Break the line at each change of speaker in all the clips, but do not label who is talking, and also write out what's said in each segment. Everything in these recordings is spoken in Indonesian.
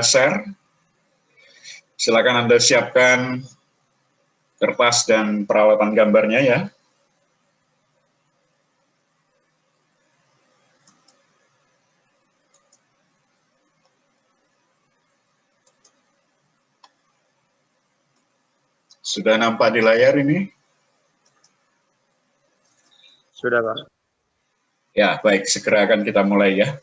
share. Silakan Anda siapkan kertas dan peralatan gambarnya ya. Sudah nampak di layar ini?
Sudah, Pak.
Ya, baik. Segera akan kita mulai ya.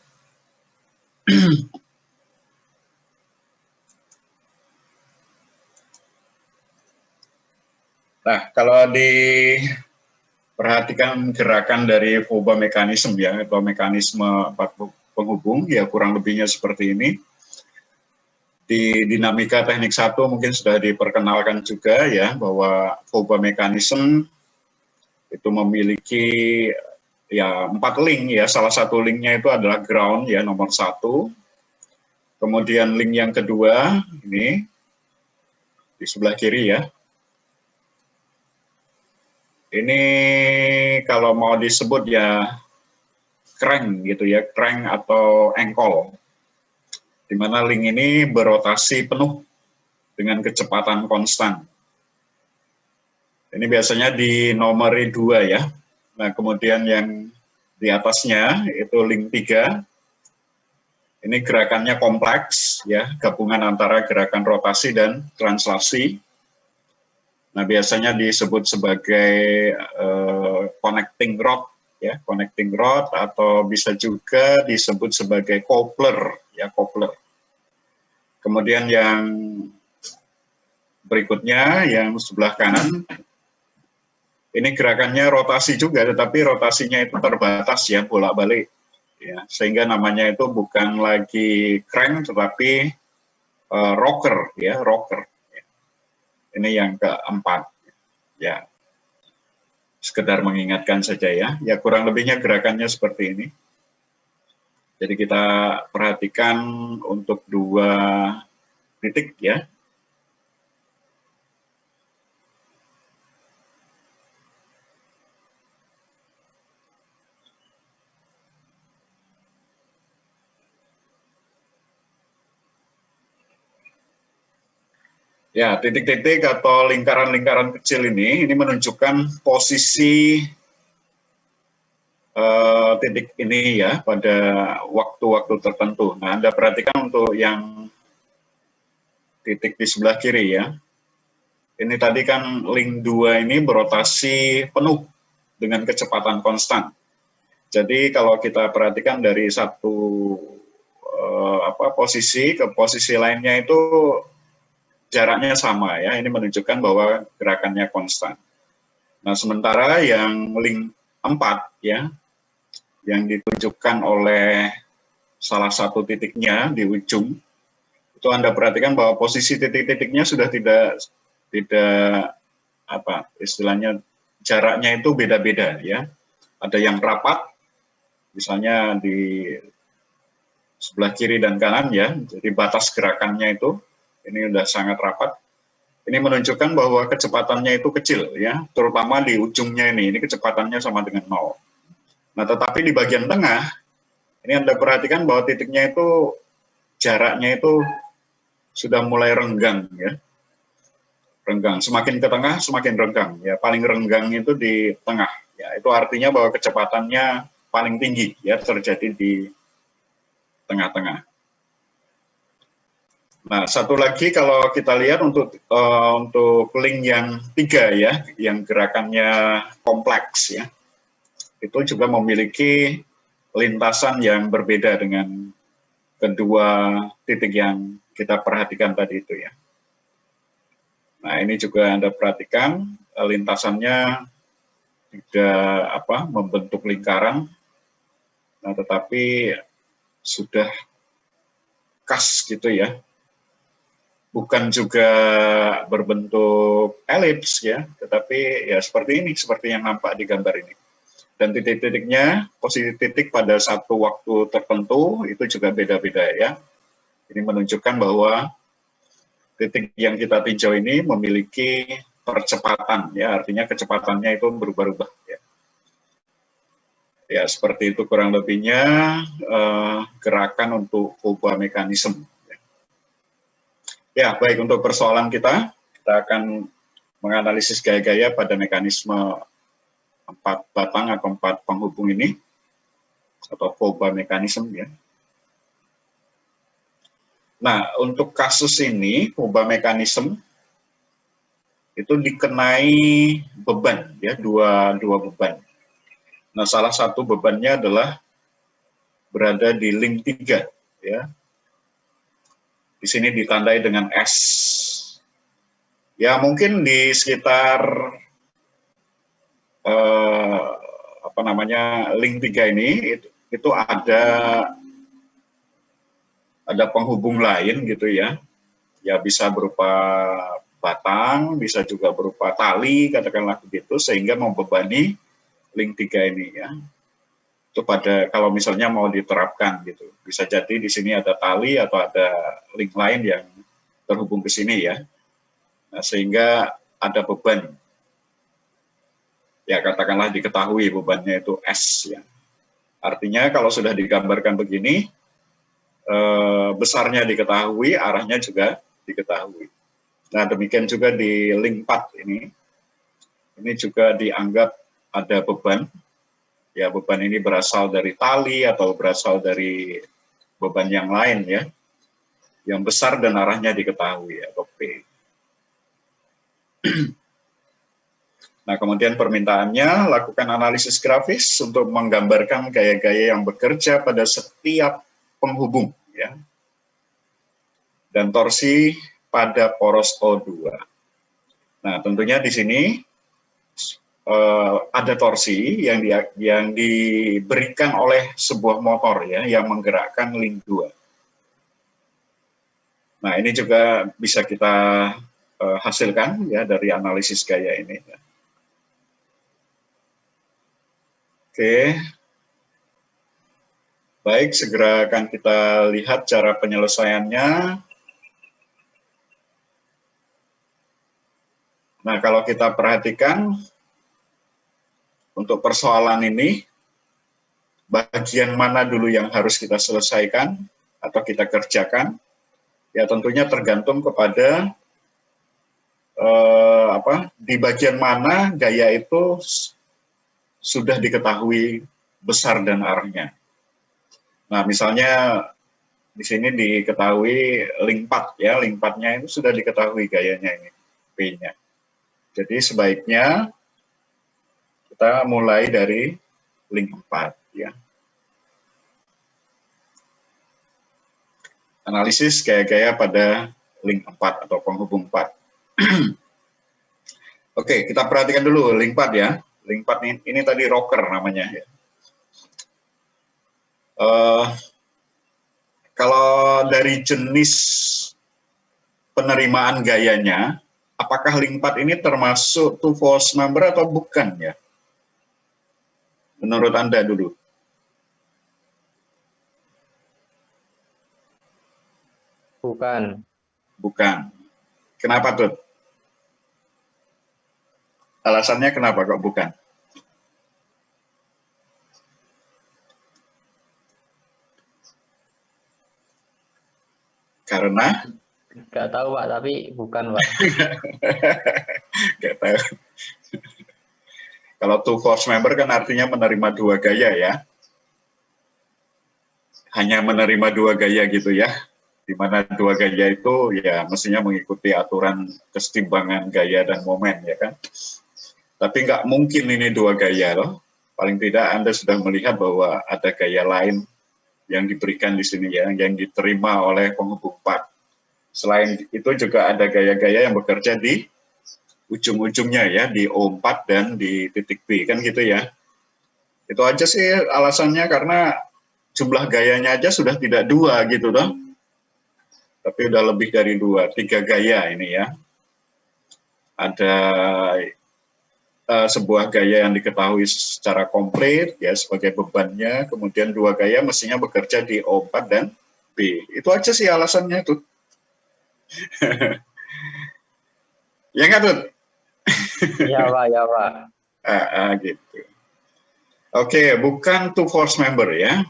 Nah, kalau diperhatikan gerakan dari fibra mekanisme ya, atau mekanisme penghubung, ya kurang lebihnya seperti ini. Di dinamika teknik 1 mungkin sudah diperkenalkan juga ya, bahwa fibra mekanisme itu memiliki ya 4 link ya. Salah satu linknya itu adalah ground ya, nomor 1. Kemudian link yang kedua ini di sebelah kiri ya. Ini kalau mau disebut ya crank gitu ya, crank atau engkol. Di mana link ini berotasi penuh dengan kecepatan konstan. Ini biasanya di nomori 2 ya. Nah, kemudian yang di atasnya itu link 3. Ini gerakannya kompleks ya, gabungan antara gerakan rotasi dan translasi. Nah, biasanya disebut sebagai connecting rod ya, connecting rod, atau bisa juga disebut sebagai coupler ya, coupler. Kemudian yang berikutnya yang sebelah kanan ini gerakannya rotasi juga, tetapi rotasinya itu terbatas ya, bolak-balik ya, sehingga namanya itu bukan lagi crank tetapi rocker ya, rocker. Ini yang keempat ya, sekedar mengingatkan saja ya. Ya kurang lebihnya gerakannya seperti ini. Jadi kita perhatikan untuk 2 titik ya. Ya, titik-titik atau lingkaran-lingkaran kecil ini menunjukkan posisi titik ini ya pada waktu-waktu tertentu. Nah, Anda perhatikan untuk yang titik di sebelah kiri ya. Ini tadi kan link 2 ini berotasi penuh dengan kecepatan konstan. Jadi kalau kita perhatikan dari satu posisi ke posisi lainnya itu jaraknya sama ya. Ini menunjukkan bahwa gerakannya konstan. Nah, sementara yang link 4 ya, yang ditunjukkan oleh salah satu titiknya di ujung, itu Anda perhatikan bahwa posisi titik-titiknya sudah tidak istilahnya jaraknya itu beda-beda ya. Ada yang rapat, misalnya di sebelah kiri dan kanan ya, jadi batas gerakannya itu ini sudah sangat rapat. Ini menunjukkan bahwa kecepatannya itu kecil ya, terutama di ujungnya ini kecepatannya sama dengan 0. Nah, tetapi di bagian tengah, ini Anda perhatikan bahwa titiknya itu jaraknya itu sudah mulai renggang ya. Renggang, semakin ke tengah semakin renggang ya. Paling renggang itu di tengah ya. Itu artinya bahwa kecepatannya paling tinggi ya, terjadi di tengah-tengah. Nah, satu lagi kalau kita lihat untuk link yang 3 ya, yang gerakannya kompleks ya. Itu juga memiliki lintasan yang berbeda dengan kedua titik yang kita perhatikan tadi itu ya. Nah, ini juga Anda perhatikan lintasannya tidak membentuk lingkaran, nah tetapi sudah khas gitu ya. Bukan juga berbentuk elips ya, tetapi ya seperti ini, seperti yang nampak di gambar ini. Dan titik-titiknya, posisi titik pada satu waktu tertentu itu juga beda-beda ya. Ini menunjukkan bahwa titik yang kita tinjau ini memiliki percepatan ya, artinya kecepatannya itu berubah-ubah ya. Ya seperti itu kurang lebihnya gerakan untuk fibra mekanisme. Ya. Ya, baik, untuk persoalan kita akan menganalisis gaya-gaya pada mekanisme 4 batang atau 4 penghubung ini, atau Fobia mekanisme ya. Nah, untuk kasus ini, Fobia mekanisme itu dikenai beban, ya, dua beban. Nah, salah satu bebannya adalah berada di link 3, ya. Di sini ditandai dengan S. Ya, mungkin di sekitar link 3 ini itu ada penghubung lain gitu ya. Ya, bisa berupa batang, bisa juga berupa tali, katakanlah begitu, sehingga membebani link 3 ini ya. Itu kalau misalnya mau diterapkan gitu. Bisa jadi di sini ada tali atau ada link lain yang terhubung ke sini ya. Nah, sehingga ada beban. Ya, katakanlah diketahui bebannya itu S ya. Artinya kalau sudah digambarkan begini, besarnya diketahui, arahnya juga diketahui. Nah, demikian juga di link 4 ini juga dianggap ada beban. Ya, beban ini berasal dari tali atau berasal dari beban yang lain ya, yang besar dan arahnya diketahui, atau P. Nah, kemudian permintaannya, lakukan analisis grafis untuk menggambarkan gaya-gaya yang bekerja pada setiap penghubung, ya, dan torsi pada poros O2. Nah, tentunya di sini ada torsi yang diberikan oleh sebuah motor ya, yang menggerakkan link 2. Nah, ini juga bisa kita hasilkan ya dari analisis gaya ini. Oke, baik, segera akan kita lihat cara penyelesaiannya. Nah, kalau kita perhatikan untuk persoalan ini, bagian mana dulu yang harus kita selesaikan atau kita kerjakan, ya tentunya tergantung kepada di bagian mana gaya itu sudah diketahui besar dan arahnya. Nah, misalnya di sini diketahui link 4 ya, link 4-nya itu sudah diketahui gayanya ini, P-nya. Jadi sebaiknya kita mulai dari link 4 ya. Analisis gaya-gaya pada link 4 atau penghubung 4. Oke, kita perhatikan dulu link 4 ya. Link 4 ini tadi rocker namanya ya. Kalau dari jenis penerimaan gayanya, apakah link 4 ini termasuk two force member atau bukan ya? Menurut Anda dulu.
Bukan.
Bukan. Kenapa tuh? Alasannya kenapa kok bukan? Karena?
Nggak tahu Pak, tapi bukan Pak.
Nggak tahu. Kalau two force member kan artinya menerima dua gaya ya. Hanya menerima dua gaya gitu ya. Di mana dua gaya itu ya mestinya mengikuti aturan kesetimbangan gaya dan momen ya kan. Tapi nggak mungkin ini dua gaya loh. Paling tidak Anda sudah melihat bahwa ada gaya lain yang diberikan di sini ya, yang diterima oleh penghubung 4. Selain itu juga ada gaya-gaya yang bekerja di ujung-ujungnya ya, di O4 dan di titik B, kan gitu ya. Itu aja sih alasannya, karena jumlah gayanya aja sudah tidak dua gitu loh. Tapi udah lebih dari 2, 3 gaya ini ya. Ada sebuah gaya yang diketahui secara komplit ya sebagai bebannya, kemudian 2 gaya mestinya bekerja di O4 dan B. Itu aja sih alasannya tuh. Ya nggak tuh?
Ya Pak, ya Pak.
Gitu. Oke, bukan two force member ya.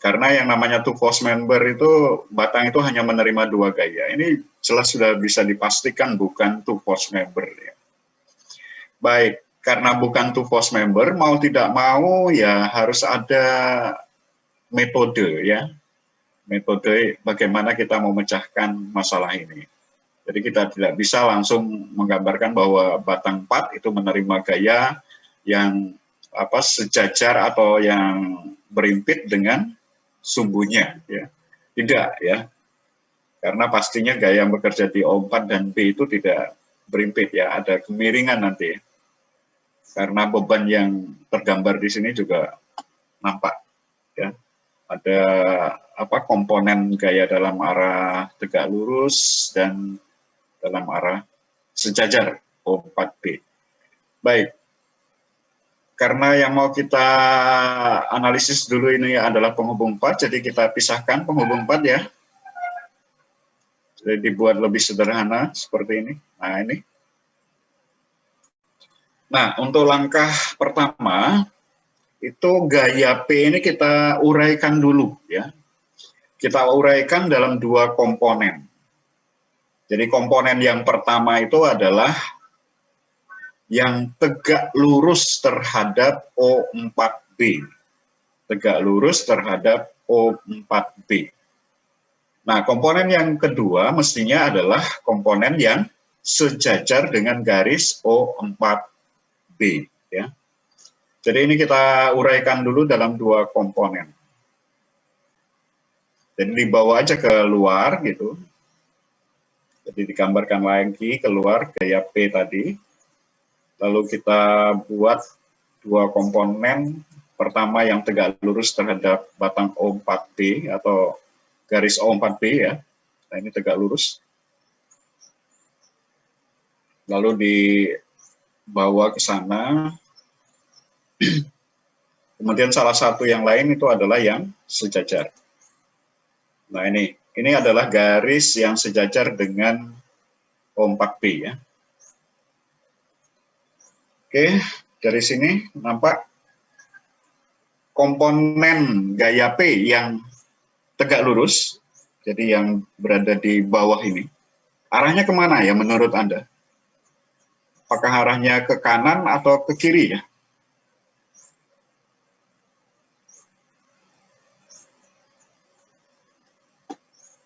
Karena yang namanya two force member itu batang itu hanya menerima 2 gaya. Ini jelas sudah bisa dipastikan bukan two force member ya. Baik, karena bukan two force member, mau tidak mau ya harus ada metode ya. Metode bagaimana kita memecahkan masalah ini. Jadi kita tidak bisa langsung menggambarkan bahwa batang 4 itu menerima gaya yang sejajar atau yang berimpit dengan sumbunya ya. Tidak ya. Karena pastinya gaya yang bekerja di O4 dan B itu tidak berimpit ya, ada kemiringan nanti. Karena beban yang tergambar di sini juga nampak ya. Ada komponen gaya dalam arah tegak lurus dan dalam arah sejajar O4B. Baik. Karena yang mau kita analisis dulu ini adalah penghubung 4, jadi kita pisahkan penghubung 4 ya. Jadi dibuat lebih sederhana seperti ini. Nah, ini. Nah, untuk langkah pertama, itu gaya P ini kita uraikan dulu ya. Kita uraikan dalam 2 komponen. Jadi komponen yang pertama itu adalah yang tegak lurus terhadap O4B. Tegak lurus terhadap O4B. Nah, komponen yang kedua mestinya adalah komponen yang sejajar dengan garis O4B. Ya. Jadi ini kita uraikan dulu dalam 2 komponen. Jadi dibawa aja ke luar gitu. Jadi digambarkan lagi keluar gaya P tadi. Lalu kita buat 2 komponen, pertama yang tegak lurus terhadap batang O4B atau garis O4B ya. Nah, ini tegak lurus. Lalu dibawa ke sana. Kemudian salah satu yang lain itu adalah yang sejajar. Nah, ini adalah garis yang sejajar dengan O4B ya. Oke, dari sini nampak komponen gaya P yang tegak lurus, jadi yang berada di bawah ini, arahnya kemana ya menurut Anda? Apakah arahnya ke kanan atau ke kiri ya?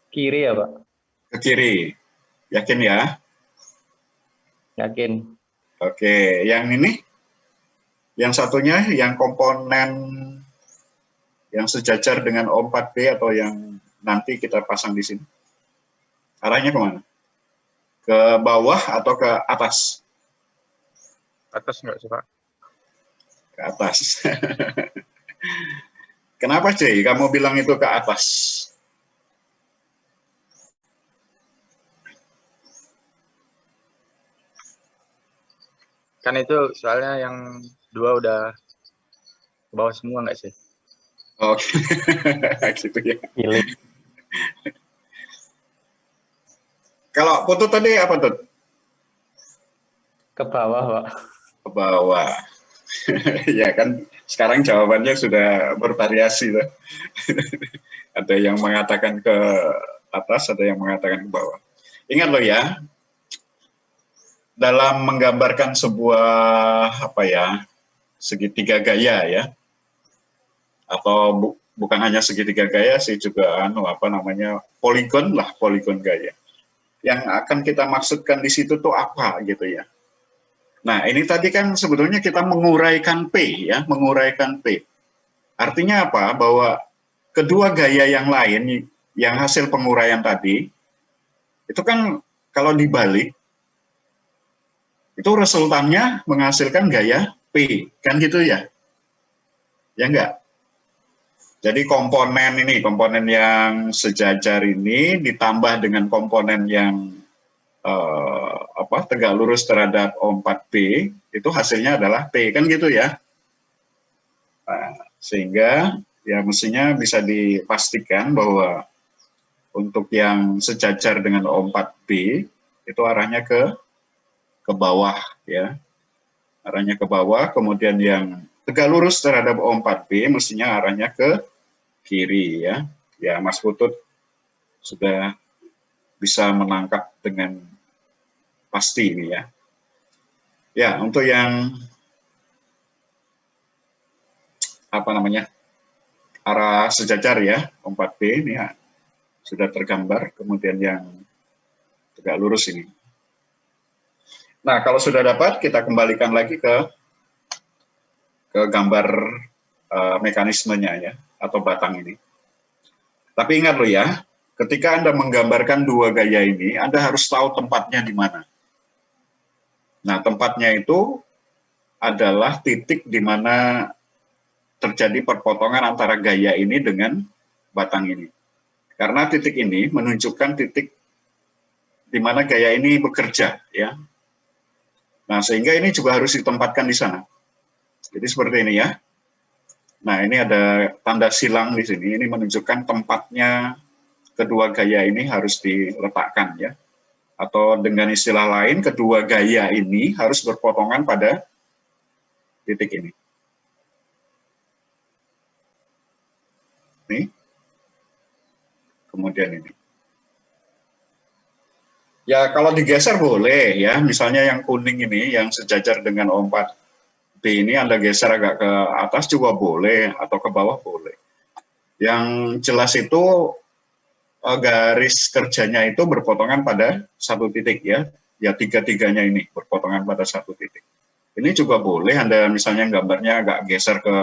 Kiri ya, Pak?
Ke kiri, yakin ya?
Yakin.
Oke, yang ini? Yang satunya, yang komponen yang sejajar dengan O4B atau yang nanti kita pasang di sini. Arahnya kemana? Ke bawah atau ke atas?
Atas nggak sih, Pak?
Ke atas. Kenapa, Jay? Kamu bilang itu ke atas?
Kan itu soalnya yang 2 udah ke bawah semua nggak sih?
Oke, gitu ya.
Pilih.
Kalau Putut tadi apa tuh?
Ke bawah, Pak.
Ke bawah. Ya kan, sekarang jawabannya sudah bervariasi. Tuh. Ada yang mengatakan ke atas, ada yang mengatakan ke bawah. Ingat loh ya, dalam menggambarkan sebuah segitiga gaya ya, atau bukan hanya segitiga gaya sih, juga poligon lah, poligon gaya. Yang akan kita maksudkan di situ tuh apa gitu ya. Nah, ini tadi kan sebetulnya kita menguraikan P ya, menguraikan P. Artinya apa? Bahwa kedua gaya yang lain yang hasil penguraian tadi itu kan kalau dibalik itu resultannya menghasilkan gaya P, kan gitu ya? Ya enggak? Jadi komponen yang sejajar ini ditambah dengan komponen yang tegak lurus terhadap O4B, itu hasilnya adalah P, kan gitu ya? Nah, sehingga ya mestinya bisa dipastikan bahwa untuk yang sejajar dengan O4B itu arahnya ke bawah ya, arahnya ke bawah. Kemudian yang tegak lurus terhadap O4B mestinya arahnya ke kiri ya. Ya, Mas Putut sudah bisa menangkap dengan pasti ini ya. Ya, untuk yang apa namanya, arah sejajar ya, 4B ini ya, sudah tergambar, kemudian yang tegak lurus ini. Nah, kalau sudah dapat, kita kembalikan lagi ke gambar mekanismenya ya, atau batang ini. Tapi ingat loh ya, ketika Anda menggambarkan dua gaya ini, Anda harus tahu tempatnya di mana. Nah, tempatnya itu adalah titik di mana terjadi perpotongan antara gaya ini dengan batang ini. Karena titik ini menunjukkan titik di mana gaya ini bekerja, ya. Nah, sehingga ini juga harus ditempatkan di sana. Jadi seperti ini ya. Nah, ini ada tanda silang di sini. Ini menunjukkan tempatnya kedua gaya ini harus diletakkan ya. Atau dengan istilah lain, kedua gaya ini harus berpotongan pada titik ini. Ini. Kemudian ini. Ya, kalau digeser boleh ya. Misalnya yang kuning ini, yang sejajar dengan O4B ini Anda geser agak ke atas juga boleh, atau ke bawah boleh. Yang jelas itu garis kerjanya itu berpotongan pada satu titik ya. Ya, tiga-tiganya ini berpotongan pada satu titik. Ini juga boleh Anda misalnya gambarnya agak geser ke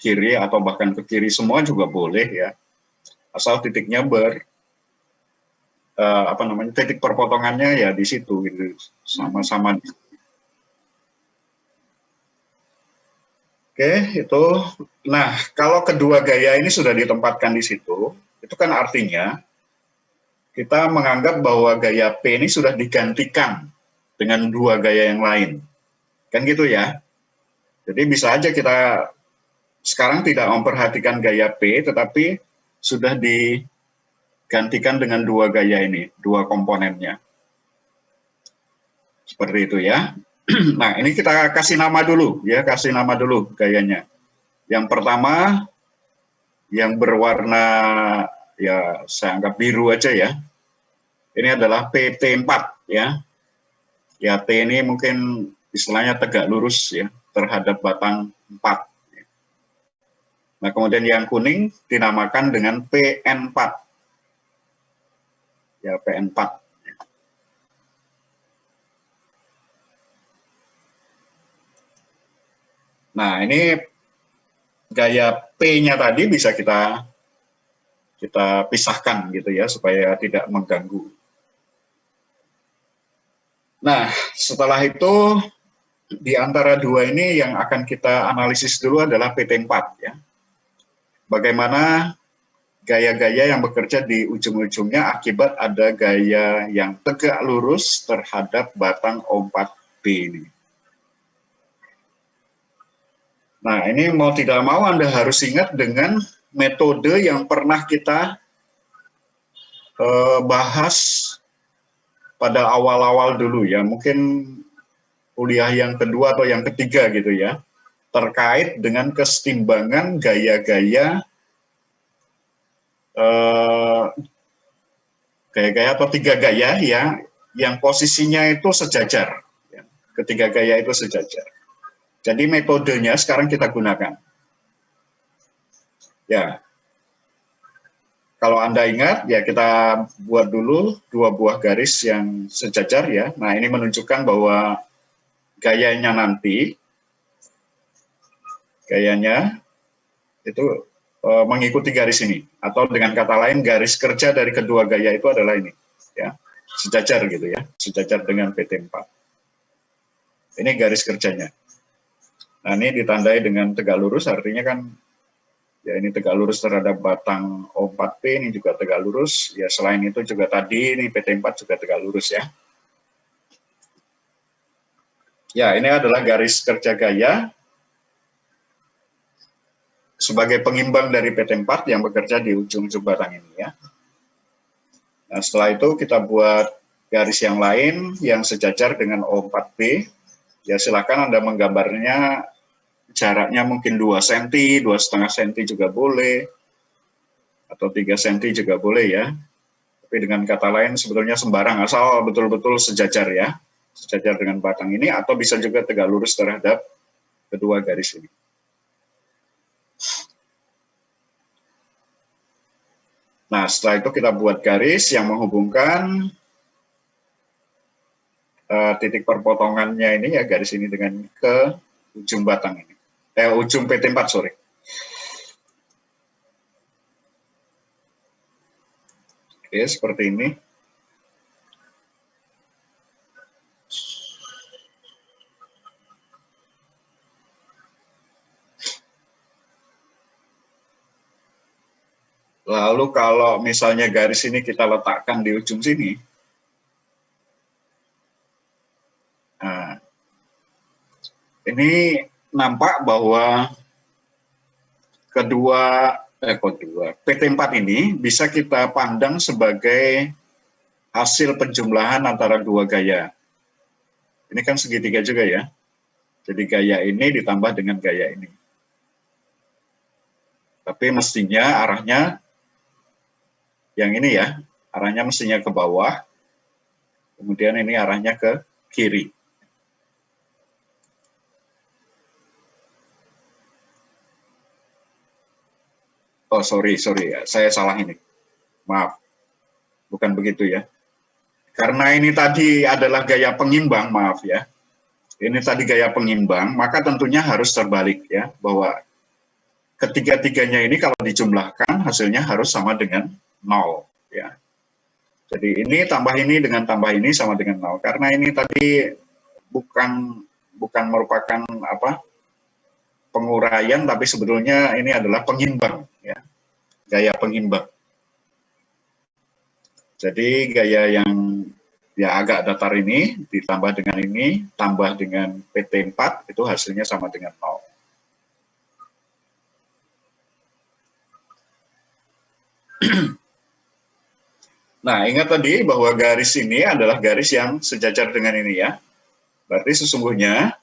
kiri atau bahkan ke kiri semua juga boleh ya. Asal titiknya titik perpotongannya ya di situ gitu, sama-sama. Oke, itu. Nah, kalau kedua gaya ini sudah ditempatkan di situ, itu kan artinya kita menganggap bahwa gaya P ini sudah digantikan dengan dua gaya yang lain. Kan gitu ya. Jadi bisa aja kita sekarang tidak memperhatikan gaya P, tetapi sudah digantikan dengan dua gaya ini, dua komponennya. Seperti itu ya. Nah, ini kita kasih nama dulu ya, kasih nama dulu gayanya. Yang pertama yang berwarna ya saya anggap biru aja ya. Ini adalah PT4 ya. Ya, T ini mungkin istilahnya tegak lurus ya terhadap batang 4. Nah, kemudian yang kuning dinamakan dengan PN4. Ya, PN4. Nah, ini gaya P-nya tadi bisa kita pisahkan gitu ya, supaya tidak mengganggu. Nah, setelah itu, di antara dua ini yang akan kita analisis dulu adalah PT4 ya. Bagaimana gaya-gaya yang bekerja di ujung-ujungnya akibat ada gaya yang tegak lurus terhadap batang O4B ini. Nah, ini mau tidak mau Anda harus ingat dengan metode yang pernah kita bahas pada awal-awal dulu ya, mungkin kuliah yang kedua atau yang ketiga gitu ya, terkait dengan kesetimbangan gaya-gaya atau tiga gaya ya, yang posisinya itu sejajar. Ya. Ketiga gaya itu sejajar. Jadi metodenya sekarang kita gunakan. Ya, kalau Anda ingat, ya kita buat dulu dua buah garis yang sejajar ya. Nah, ini menunjukkan bahwa gayanya nanti, gayanya itu mengikuti garis ini. Atau dengan kata lain, garis kerja dari kedua gaya itu adalah ini. Ya, sejajar gitu ya, sejajar dengan PT4. Ini garis kerjanya. Nah, ini ditandai dengan tegak lurus, artinya kan ya ini tegak lurus terhadap batang O4P, ini juga tegak lurus. Ya, selain itu juga tadi ini PT4 juga tegak lurus ya. Ya, ini adalah garis kerja gaya sebagai pengimbang dari PT4 yang bekerja di ujung-ujung batang ini ya. Nah, setelah itu kita buat garis yang lain yang sejajar dengan O4B. Ya, silakan Anda menggambarnya jaraknya mungkin 2 cm, 2,5 cm juga boleh. atau 3 cm juga boleh ya. Tapi dengan kata lain sebetulnya sembarang, asal betul-betul sejajar ya, sejajar dengan batang ini, atau bisa juga tegak lurus terhadap kedua garis ini. Nah, setelah itu kita buat garis yang menghubungkan titik perpotongannya ini ya, garis ini dengan ke ujung batang ini. Ujung PT4, sorry. Oke, seperti ini. Lalu kalau misalnya garis ini kita letakkan di ujung sini, nah, ini nampak bahwa kedua PT4 ini bisa kita pandang sebagai hasil penjumlahan antara dua gaya. Ini kan segitiga juga ya. Jadi gaya ini ditambah dengan gaya ini. Tapi mestinya arahnya yang ini ya, arahnya mestinya ke bawah, kemudian ini arahnya ke kiri. Oh, sorry ya, saya salah ini. Maaf, bukan begitu ya. Karena ini tadi adalah gaya pengimbang, maaf ya. Ini tadi gaya pengimbang, maka tentunya harus terbalik ya, bahwa ketiga-tiganya ini kalau dijumlahkan hasilnya harus sama dengan 0 ya. Jadi ini tambah ini dengan tambah ini sama dengan 0. Karena ini tadi bukan merupakan apa? Penguraian, tapi sebetulnya ini adalah pengimbang ya. Gaya pengimbang. Jadi gaya yang ya agak datar ini ditambah dengan ini tambah dengan PT4 itu hasilnya sama dengan 0. Nah, ingat tadi bahwa garis ini adalah garis yang sejajar dengan ini ya. Berarti sesungguhnya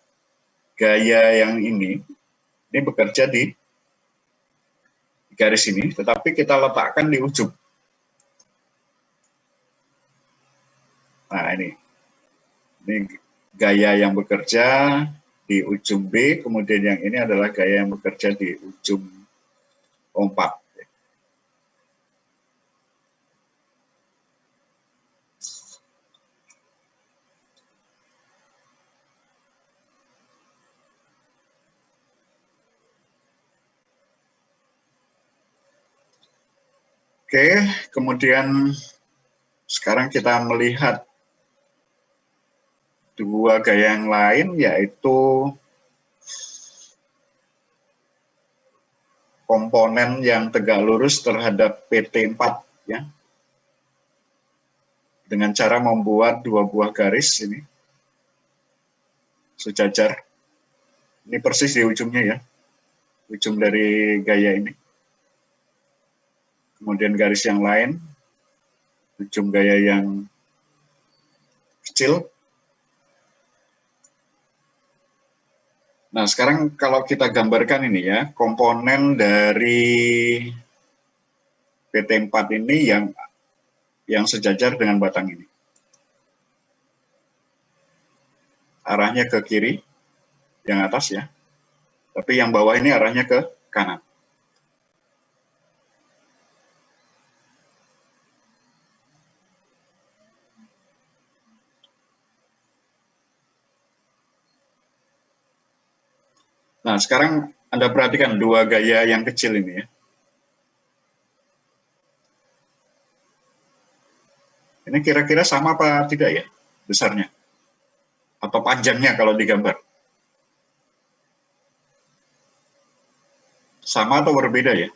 gaya yang ini bekerja di garis ini, tetapi kita letakkan di ujung. Nah, ini gaya yang bekerja di ujung B, kemudian yang ini adalah gaya yang bekerja di ujung O4. Oke, kemudian sekarang kita melihat dua gaya yang lain, yaitu komponen yang tegak lurus terhadap PT4 ya. Dengan cara membuat dua buah garis ini sejajar. Ini persis di ujungnya ya. Ujung dari gaya ini. Kemudian garis yang lain, ujung gaya yang kecil. Nah, sekarang kalau kita gambarkan ini ya, komponen dari PT4 ini yang sejajar dengan batang ini. Arahnya ke kiri, yang atas ya. Tapi yang bawah ini arahnya ke kanan. Nah, sekarang Anda perhatikan dua gaya yang kecil ini ya. Ini kira-kira sama apa tidak ya besarnya? Atau panjangnya kalau digambar? Sama atau berbeda ya?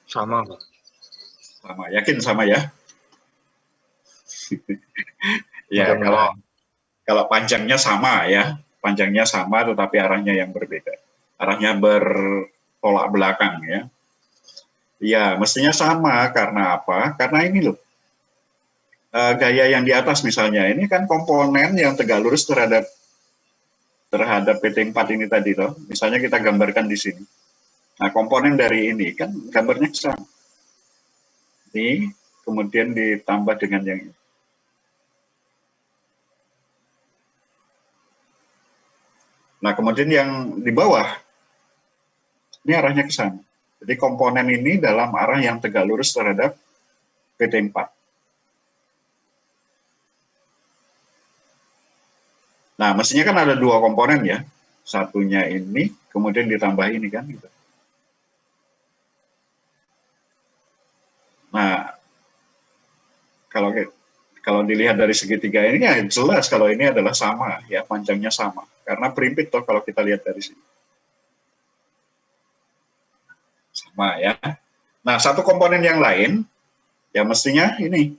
Sama, Pak.
Sama, yakin sama ya? Ya,
Mudah-mudahan.
kalau panjangnya sama ya, panjangnya sama tetapi arahnya yang berbeda. Arahnya bertolak belakang ya. Ya, mestinya sama karena apa? Karena ini loh, gaya yang di atas misalnya, ini kan komponen yang tegak lurus terhadap PT4 ini tadi loh. Misalnya kita gambarkan di sini. Nah, komponen dari ini kan gambarnya sama. Ini kemudian ditambah dengan yang ini. Nah, kemudian yang di bawah, ini arahnya ke sana. Jadi komponen ini dalam arah yang tegak lurus terhadap PT4. Nah, mestinya kan ada dua komponen ya. Satunya ini, kemudian ditambah ini kan. Gitu. Nah, kalau dilihat dari segitiga ini ya jelas kalau ini adalah sama ya, panjangnya sama. Karena perimpit toh kalau kita lihat dari sini. Sama ya. Nah, satu komponen yang lain ya mestinya ini.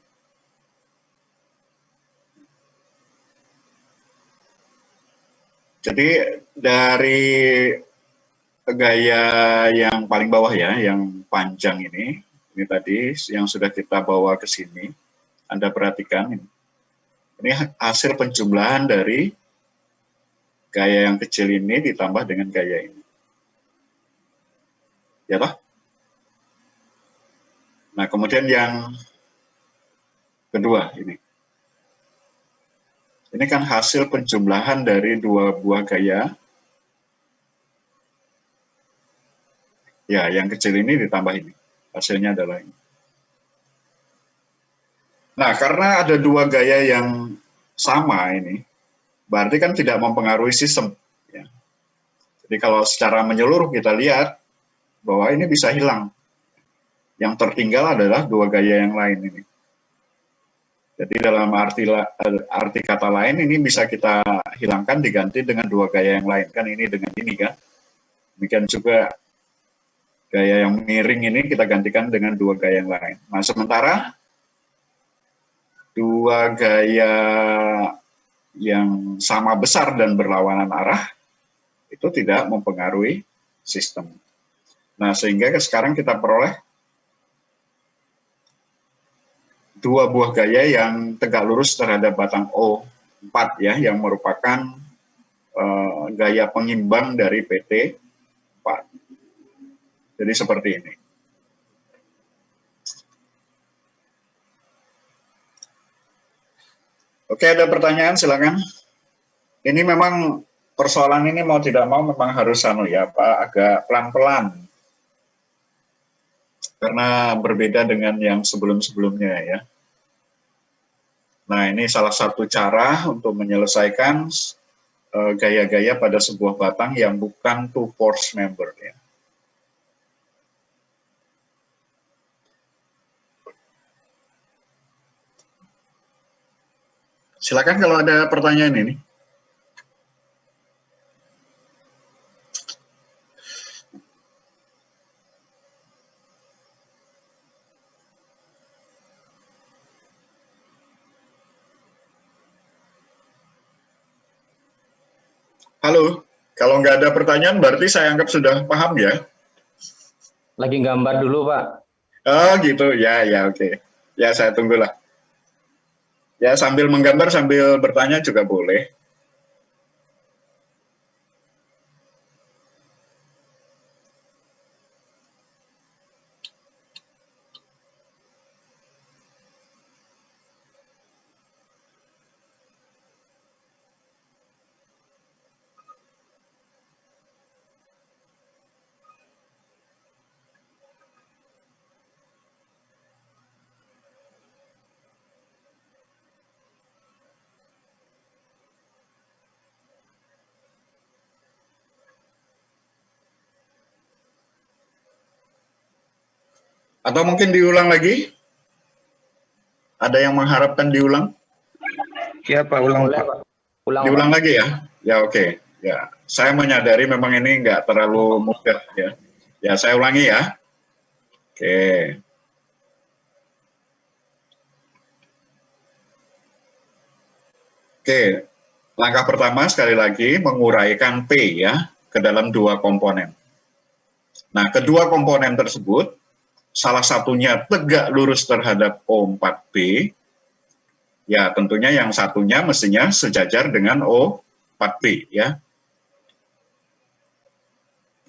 Jadi dari gaya yang paling bawah ya, yang panjang ini tadi yang sudah kita bawa ke sini, Anda perhatikan ini hasil penjumlahan dari gaya yang kecil ini ditambah dengan gaya ini. Ya toh? Nah, kemudian yang kedua ini. Ini kan hasil penjumlahan dari dua buah gaya. Ya, yang kecil ini ditambah ini. Hasilnya adalah ini. Nah, karena ada dua gaya yang sama ini, berarti kan tidak mempengaruhi sistem. Ya. Jadi kalau secara menyeluruh kita lihat bahwa ini bisa hilang. Yang tertinggal adalah dua gaya yang lain ini. Jadi dalam arti kata lain ini bisa kita hilangkan diganti dengan dua gaya yang lain. Kan ini dengan ini kan. Demikian juga gaya yang miring ini kita gantikan dengan dua gaya yang lain. Nah, sementara dua gaya yang sama besar dan berlawanan arah itu tidak mempengaruhi sistem. Nah, sehingga sekarang kita peroleh dua buah gaya yang tegak lurus terhadap batang O4 ya, yang merupakan gaya pengimbang dari PT4. Jadi seperti ini. Oke, ada pertanyaan silakan. Ini memang persoalan ini mau tidak mau memang harus ya, Pak, agak pelan-pelan. Karena berbeda dengan yang sebelum-sebelumnya ya. Nah, ini salah satu cara untuk menyelesaikan gaya-gaya pada sebuah batang yang bukan two force member ya. Silakan kalau ada pertanyaan ini. Halo, kalau nggak ada pertanyaan berarti saya anggap sudah paham ya?
Lagi gambar dulu, Pak.
Oh gitu, ya oke. Ya saya tunggulah. Ya sambil menggambar sambil bertanya juga boleh. Atau mungkin diulang lagi? Ada yang mengharapkan diulang?
Ya Pak, ulang
Boleh,
Pak.
Pak. Ulang,
Diulang
Pak.
lagi ya? Ya oke. Ya, saya menyadari memang ini nggak terlalu mudah ya. Ya saya ulangi ya. Oke. Oke. Langkah pertama sekali lagi menguraikan P ya ke dalam dua komponen. Nah, kedua komponen tersebut salah satunya tegak lurus terhadap O4B. Ya, tentunya yang satunya mestinya sejajar dengan O4B ya.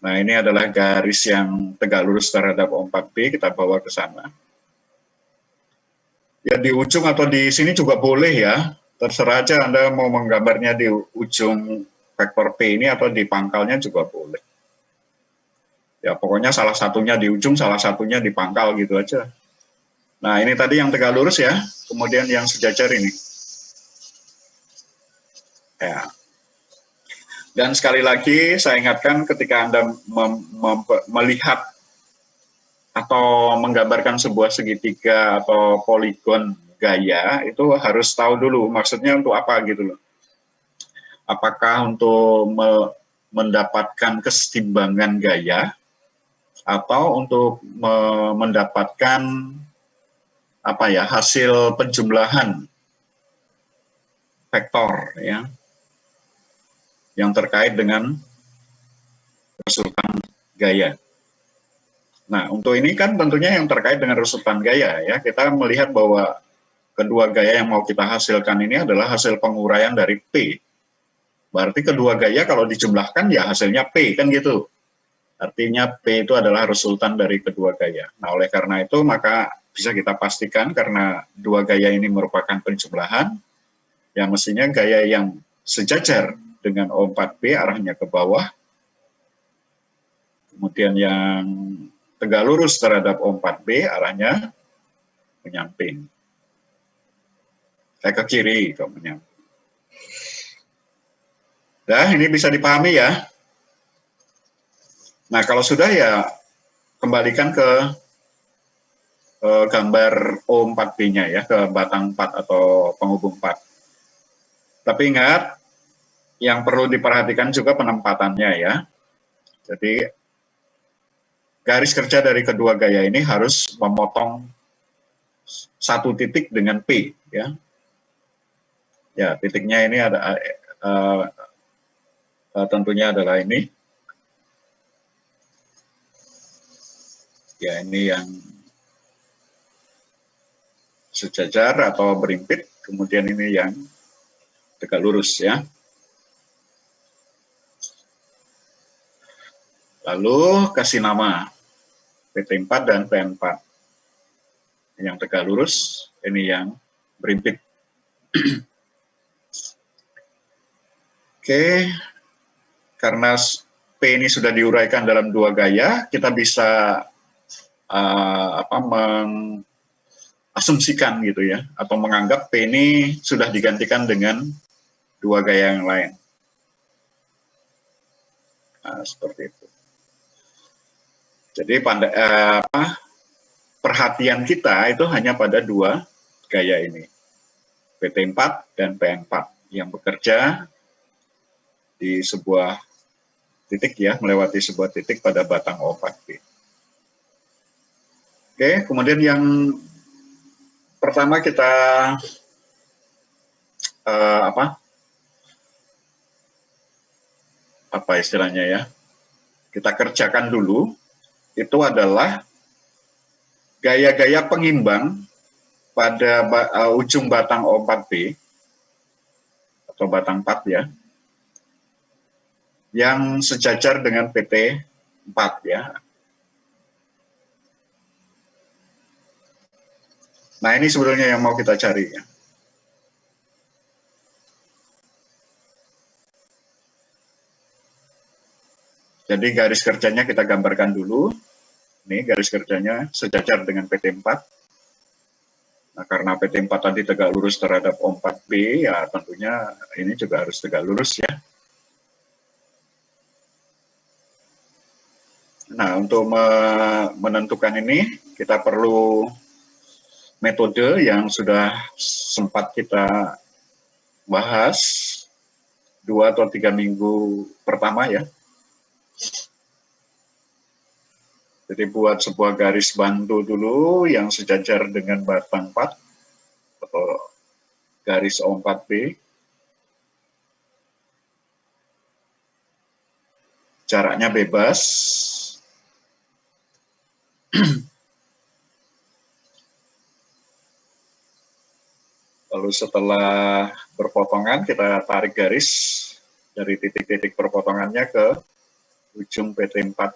Nah, ini adalah garis yang tegak lurus terhadap O4B, kita bawa ke sana. Ya, di ujung atau di sini juga boleh ya, terserah aja Anda mau menggambarnya di ujung vektor P ini atau di pangkalnya juga boleh. Ya, pokoknya salah satunya di ujung, salah satunya di pangkal gitu aja. Nah, ini tadi yang tegak lurus ya, kemudian yang sejajar ini. Ya. Dan sekali lagi saya ingatkan ketika Anda melihat atau menggambarkan sebuah segitiga atau poligon gaya, itu harus tahu dulu maksudnya untuk apa gitu loh. Apakah untuk mendapatkan kesetimbangan gaya atau untuk mendapatkan apa ya, hasil penjumlahan vektor ya yang terkait dengan resultan gaya. Nah, untuk ini kan tentunya yang terkait dengan resultan gaya ya, kita melihat bahwa kedua gaya yang mau kita hasilkan ini adalah hasil penguraian dari P. Berarti kedua gaya kalau dijumlahkan ya hasilnya P kan gitu. Artinya P itu adalah resultan dari kedua gaya. Nah, oleh karena itu maka bisa kita pastikan karena dua gaya ini merupakan penjumlahan, ya mestinya gaya yang sejajar dengan O4B arahnya ke bawah, kemudian yang tegak lurus terhadap O4B arahnya menyamping. Ke kiri kalau menyamping. Nah, ini bisa dipahami ya. Nah, kalau sudah ya kembalikan ke gambar O4B-nya ya, ke batang 4 atau penghubung 4. Tapi ingat, yang perlu diperhatikan juga penempatannya ya. Jadi, garis kerja dari kedua gaya ini harus memotong satu titik dengan P ya. Ya, titiknya ini ada tentunya adalah ini. Ya, ini yang sejajar atau berimpit, kemudian ini yang tegak lurus ya. Lalu kasih nama PT4 dan PN4. Yang tegak lurus, ini yang berimpit. Oke, karena P ini sudah diuraikan dalam dua gaya, kita bisa mengasumsikan gitu ya, atau menganggap P ini sudah digantikan dengan dua gaya yang lain. Nah, seperti itu. Jadi perhatian kita itu hanya pada dua gaya ini, PT4 dan PN4 yang bekerja di sebuah titik ya, melewati sebuah titik pada batang O4B. Oke, kemudian yang pertama kita apa istilahnya ya, kita kerjakan dulu, itu adalah gaya-gaya pengimbang pada ujung batang O4B atau batang 4 ya, yang sejajar dengan PT4 ya. Nah, ini sebetulnya yang mau kita cari ya. Jadi garis kerjanya kita gambarkan dulu. Ini garis kerjanya sejajar dengan PT4. Nah, karena PT4 tadi tegak lurus terhadap O4B, ya tentunya ini juga harus tegak lurus ya. Nah, untuk menentukan ini, kita perlu metode yang sudah sempat kita bahas 2 atau 3 minggu pertama ya. Jadi buat sebuah garis bantu dulu yang sejajar dengan batang 4 atau garis O4B. Jaraknya bebas. Lalu setelah berpotongan kita tarik garis dari titik-titik perpotongannya ke ujung PT4.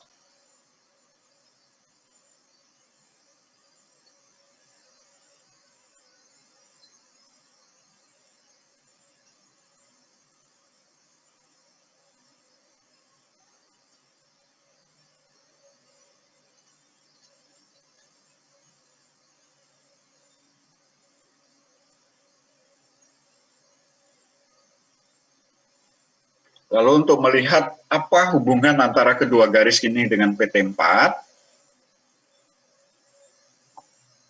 Lalu untuk melihat apa hubungan antara kedua garis ini dengan PT4,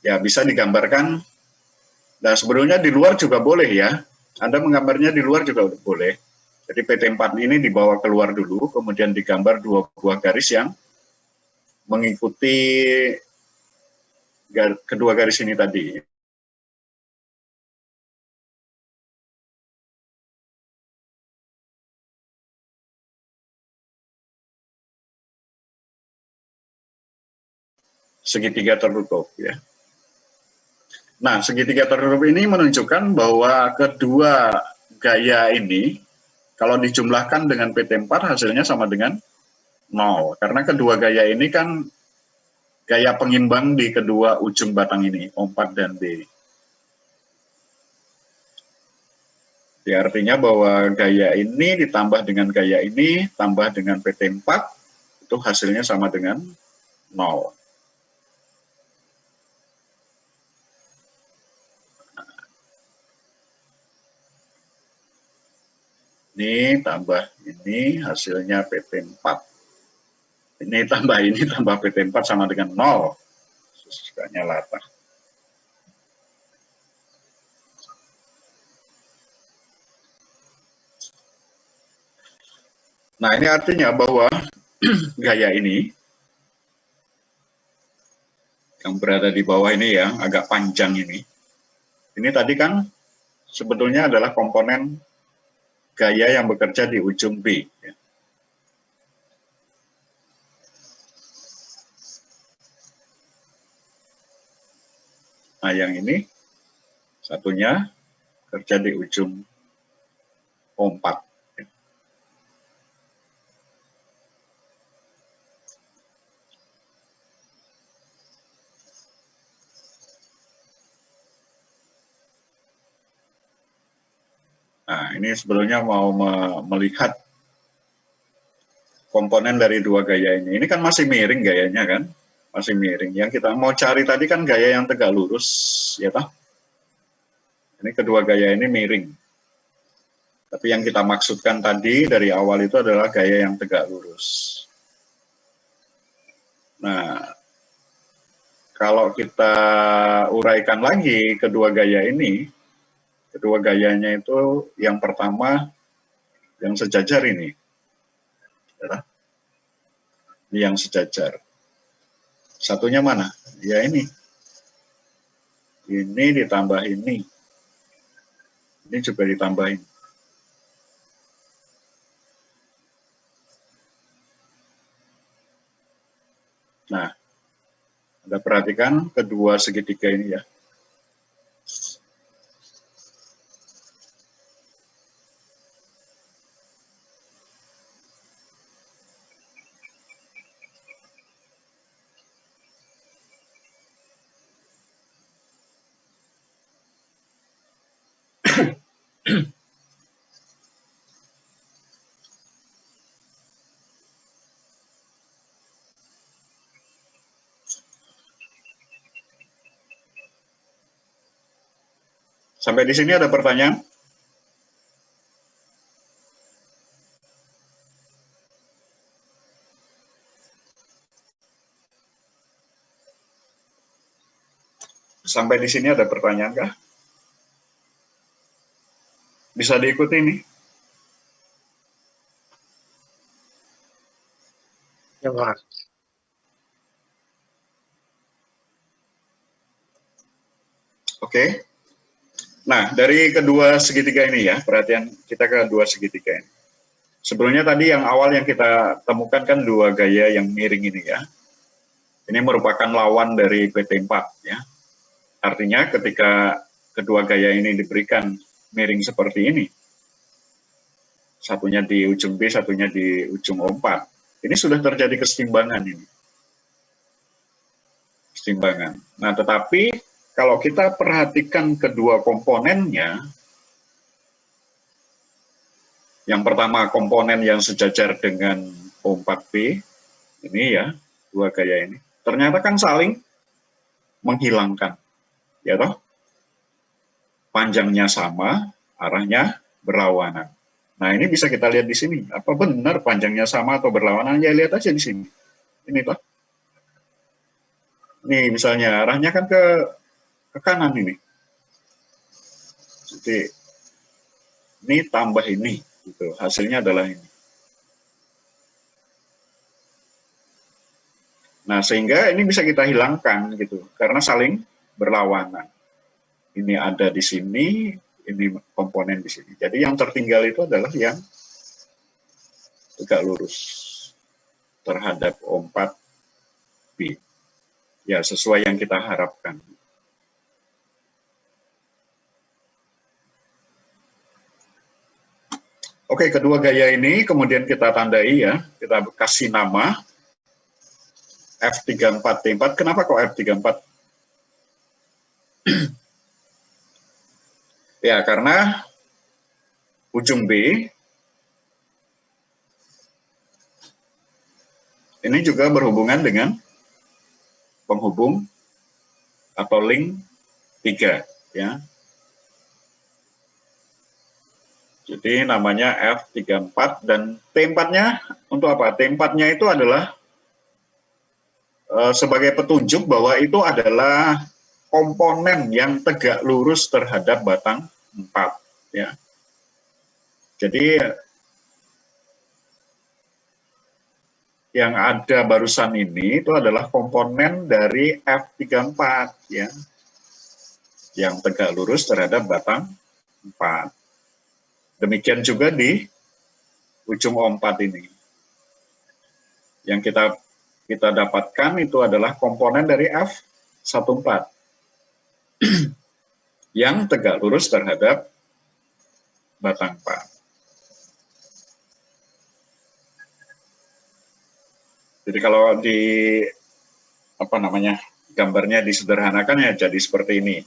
ya bisa digambarkan. Nah, sebetulnya di luar juga boleh ya. Anda menggambarnya di luar juga boleh. Jadi PT4 ini dibawa keluar dulu, kemudian digambar dua buah garis yang mengikuti kedua garis ini tadi. Segitiga tertutup ya. Nah, segitiga tertutup ini menunjukkan bahwa kedua gaya ini kalau dijumlahkan dengan PT4 hasilnya sama dengan 0. Karena kedua gaya ini kan gaya pengimbang di kedua ujung batang ini, O4 dan B. Ya, artinya bahwa gaya ini ditambah dengan gaya ini, tambah dengan PT4, itu hasilnya sama dengan 0. Ini tambah ini hasilnya PT4. Ini tambah PT4 sama dengan 0. Sukanya latah. Nah, ini artinya bahwa gaya ini yang berada di bawah ini ya, agak panjang ini. Ini tadi kan sebetulnya adalah komponen gaya yang bekerja di ujung B. Nah, yang ini satunya kerja di ujung O4. Nah, ini sebetulnya mau melihat komponen dari dua gaya ini. Ini kan masih miring gayanya kan? Masih miring. Yang kita mau cari tadi kan gaya yang tegak lurus, ya toh? Ini kedua gaya ini miring. Tapi yang kita maksudkan tadi dari awal itu adalah gaya yang tegak lurus. Nah, kalau kita uraikan lagi kedua gaya ini, kedua gayanya itu yang pertama yang sejajar ini. Ini yang sejajar. Satunya mana? Ya ini. Ini ditambah ini. Ini juga ditambahin. Nah, Anda perhatikan kedua segitiga ini ya. Sampai di sini ada pertanyaan? Sampai di sini ada pertanyaan kah? Bisa diikuti nih?
Ya, Pak.
Oke. Nah, dari kedua segitiga ini ya, perhatian kita ke dua segitiga ini. Sebelumnya tadi yang awal yang kita temukan kan dua gaya yang miring ini ya. Ini merupakan lawan dari PT4 ya. Artinya ketika kedua gaya ini diberikan miring seperti ini, satunya di ujung B, satunya di ujung O4, Ini sudah terjadi kesetimbangan ini. Kesetimbangan. Nah, tetapi kalau kita perhatikan kedua komponennya, yang pertama komponen yang sejajar dengan O4B, ini ya, dua gaya ini, ternyata kan saling menghilangkan, ya toh? Panjangnya sama, arahnya berlawanan. Nah, ini bisa kita lihat di sini. Apa benar panjangnya sama atau berlawanan? Ya, lihat aja di sini. Ini toh. Nih, misalnya arahnya kan ke kanan ini. Jadi, ini tambah ini. Gitu. Hasilnya adalah ini. Nah, sehingga ini bisa kita hilangkan gitu, karena saling berlawanan. Ini ada di sini, ini komponen di sini. Jadi yang tertinggal itu adalah yang tegak lurus terhadap O4B. Ya, sesuai yang kita harapkan. Oke, kedua gaya ini kemudian kita tandai ya, kita kasih nama F34T4. Kenapa kok F34? Ya, karena ujung B ini juga berhubungan dengan penghubung atau link 3 ya. Jadi namanya F34 dan T4-nya untuk apa? T4-nya itu adalah sebagai petunjuk bahwa itu adalah komponen yang tegak lurus terhadap batang 4 ya. Jadi yang ada barusan ini itu adalah komponen dari F34 ya. Yang tegak lurus terhadap batang 4. Demikian juga di ujung O4 ini. Yang kita dapatkan itu adalah komponen dari F14 yang tegak lurus terhadap batang 4. Jadi kalau di gambarnya disederhanakan ya jadi seperti ini.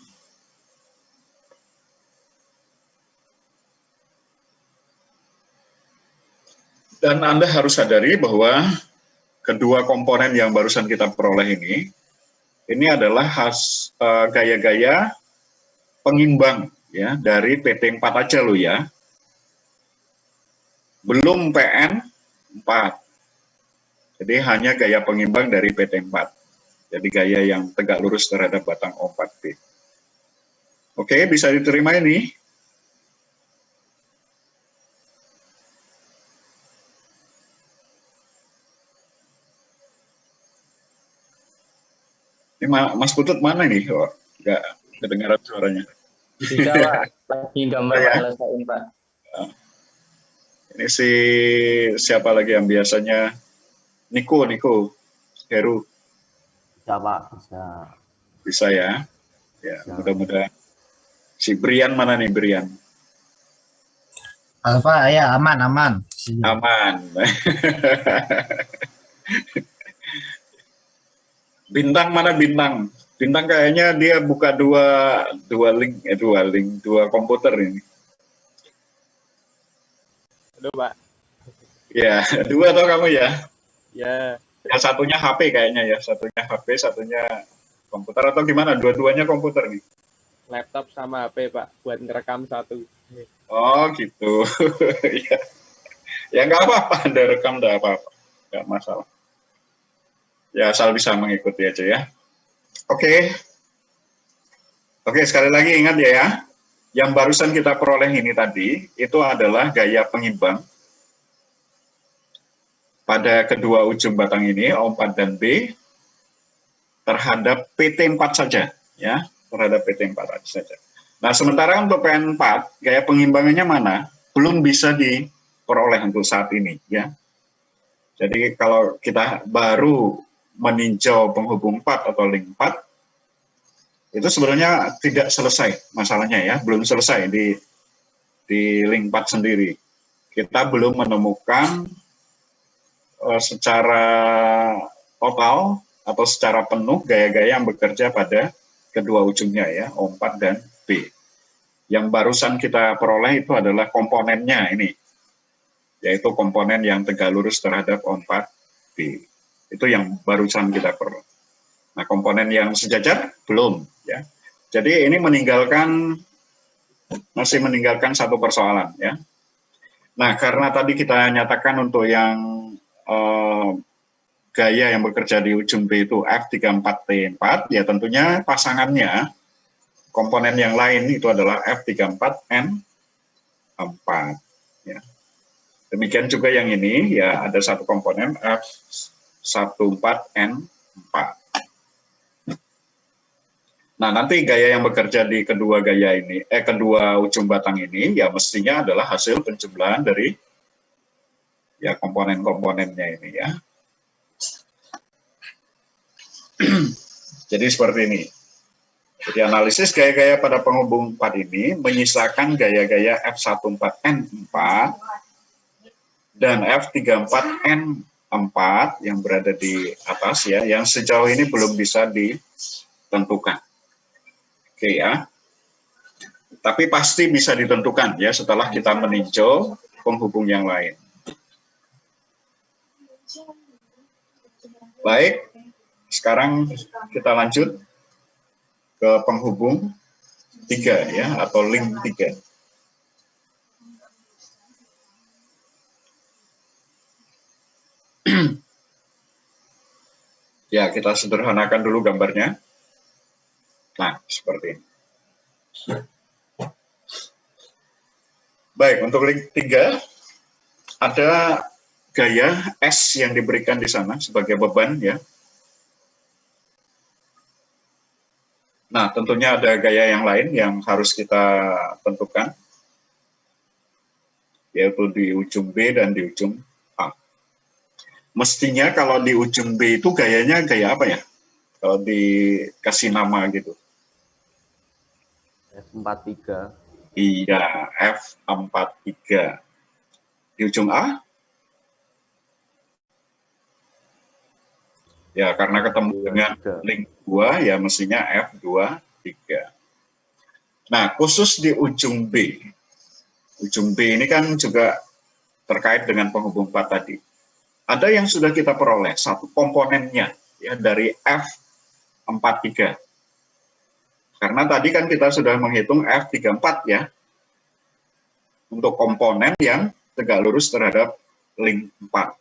Dan Anda harus sadari bahwa kedua komponen yang barusan kita peroleh ini adalah gaya-gaya pengimbang ya dari PT4 aja loh ya. Belum PN4. Jadi hanya gaya pengimbang dari PT4. Jadi gaya yang tegak lurus terhadap batang O4B. Oke, bisa diterima ini. Ini Mas Putut mana nih? Oh, nggak kedengaran suaranya.
Bisa Pak, lagi gambar
Ya.
nyelesain Pak.
Ini siapa lagi yang biasanya? Niko, Heru.
Bisa Pak, bisa.
Bisa ya. Ya, mudah-mudahan. Si Brian mana nih, Brian?
Alfa, ya aman.
Aman. Bintang mana Bintang? Bintang kayaknya dia buka dua komputer ini.
Halo, Pak.
Ya, dua atau kamu ya?
Ya,
Yang satunya HP kayaknya ya, satunya HP, satunya komputer atau gimana? Dua-duanya komputer nih.
laptop sama HP, Pak, buat ngerekam satu.
Oh gitu. Ya nggak apa-apa, Anda rekam nggak apa-apa, nggak masalah. Ya asal bisa mengikuti aja ya. Oke, sekali lagi ingat ya, yang barusan kita peroleh ini tadi itu adalah gaya pengimbang pada kedua ujung batang ini O4 dan B terhadap PT4 saja ya, terhadap PT4 saja. Nah, sementara untuk PN4 gaya pengimbangannya mana? Belum bisa diperoleh untuk saat ini ya. Jadi kalau kita baru meninjau penghubung 4 atau link 4 itu sebenarnya tidak selesai masalahnya ya, belum selesai di link 4 sendiri. Kita belum menemukan secara total atau secara penuh gaya-gaya yang bekerja pada kedua ujungnya ya, O4 dan B. Yang barusan kita peroleh itu adalah komponennya ini, yaitu komponen yang tegak lurus terhadap O4B. Itu yang barusan kita peroleh. Nah, komponen yang sejajar belum ya. Jadi ini masih meninggalkan satu persoalan ya. Nah, karena tadi kita nyatakan untuk yang gaya yang bekerja di ujung B itu F34T4, ya tentunya pasangannya komponen yang lain itu adalah F34N4 ya. Demikian juga yang ini ya, ada satu komponen F14N4. Nah, nanti gaya yang bekerja di kedua ujung batang ini ya mestinya adalah hasil penjumlahan dari ya komponen-komponennya ini ya. Jadi seperti ini. Jadi analisis gaya-gaya pada penghubung 4 ini menyisakan gaya-gaya F14N4 dan F34N4 yang berada di atas ya, yang sejauh ini belum bisa ditentukan. Oke ya. Tapi pasti bisa ditentukan ya setelah kita meninjau penghubung yang lain. Baik, sekarang kita lanjut ke penghubung 3 ya, atau link 3. Ya, kita sederhanakan dulu gambarnya. Nah, seperti ini. Baik, untuk link 3 ada gaya S yang diberikan di sana sebagai beban ya. Nah, tentunya ada gaya yang lain yang harus kita tentukan, yaitu di ujung B dan di ujung A. Mestinya kalau di ujung B itu gayanya gaya apa ya? Kalau dikasih nama gitu.
F43.
Iya, F43. Di ujung A? Ya, karena ketemu dengan link 2, ya mestinya F23. Nah, khusus di ujung B. Ujung B ini kan juga terkait dengan penghubung 4 tadi. Ada yang sudah kita peroleh, satu komponennya ya dari F43. Karena tadi kan kita sudah menghitung F34 ya, untuk komponen yang tegak lurus terhadap link 4.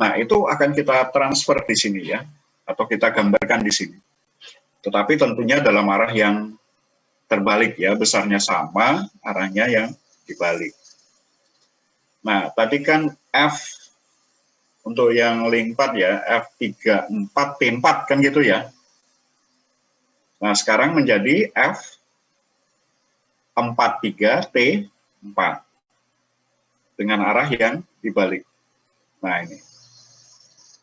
Nah, itu akan kita transfer di sini ya, atau kita gambarkan di sini. Tetapi tentunya dalam arah yang terbalik ya, besarnya sama, arahnya yang dibalik. Nah, tadi kan F untuk yang link 4 ya, F34T4 kan gitu ya. Nah, sekarang menjadi F43T4 dengan arah yang dibalik. Nah, ini.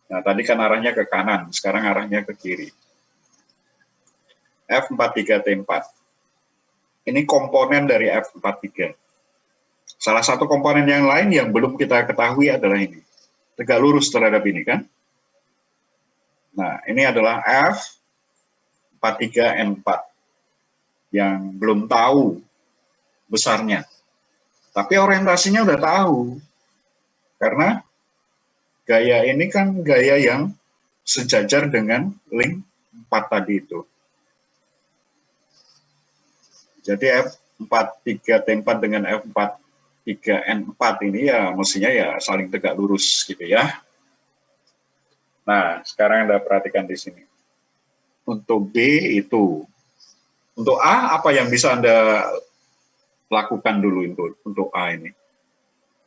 Nah, tadi kan arahnya ke kanan, sekarang arahnya ke kiri. F43T4. Ini komponen dari F43. Salah satu komponen yang lain yang belum kita ketahui adalah ini. Tegak lurus terhadap ini kan. Nah, ini adalah F43N4 yang belum tahu besarnya. Tapi orientasinya udah tahu. Karena gaya ini kan gaya yang sejajar dengan link 4 tadi itu. Jadi F43T4 dengan F43N4 ini ya mestinya ya saling tegak lurus gitu ya. Nah, sekarang Anda perhatikan di sini. Untuk B itu. Untuk A, apa yang bisa Anda lakukan dulu untuk A ini?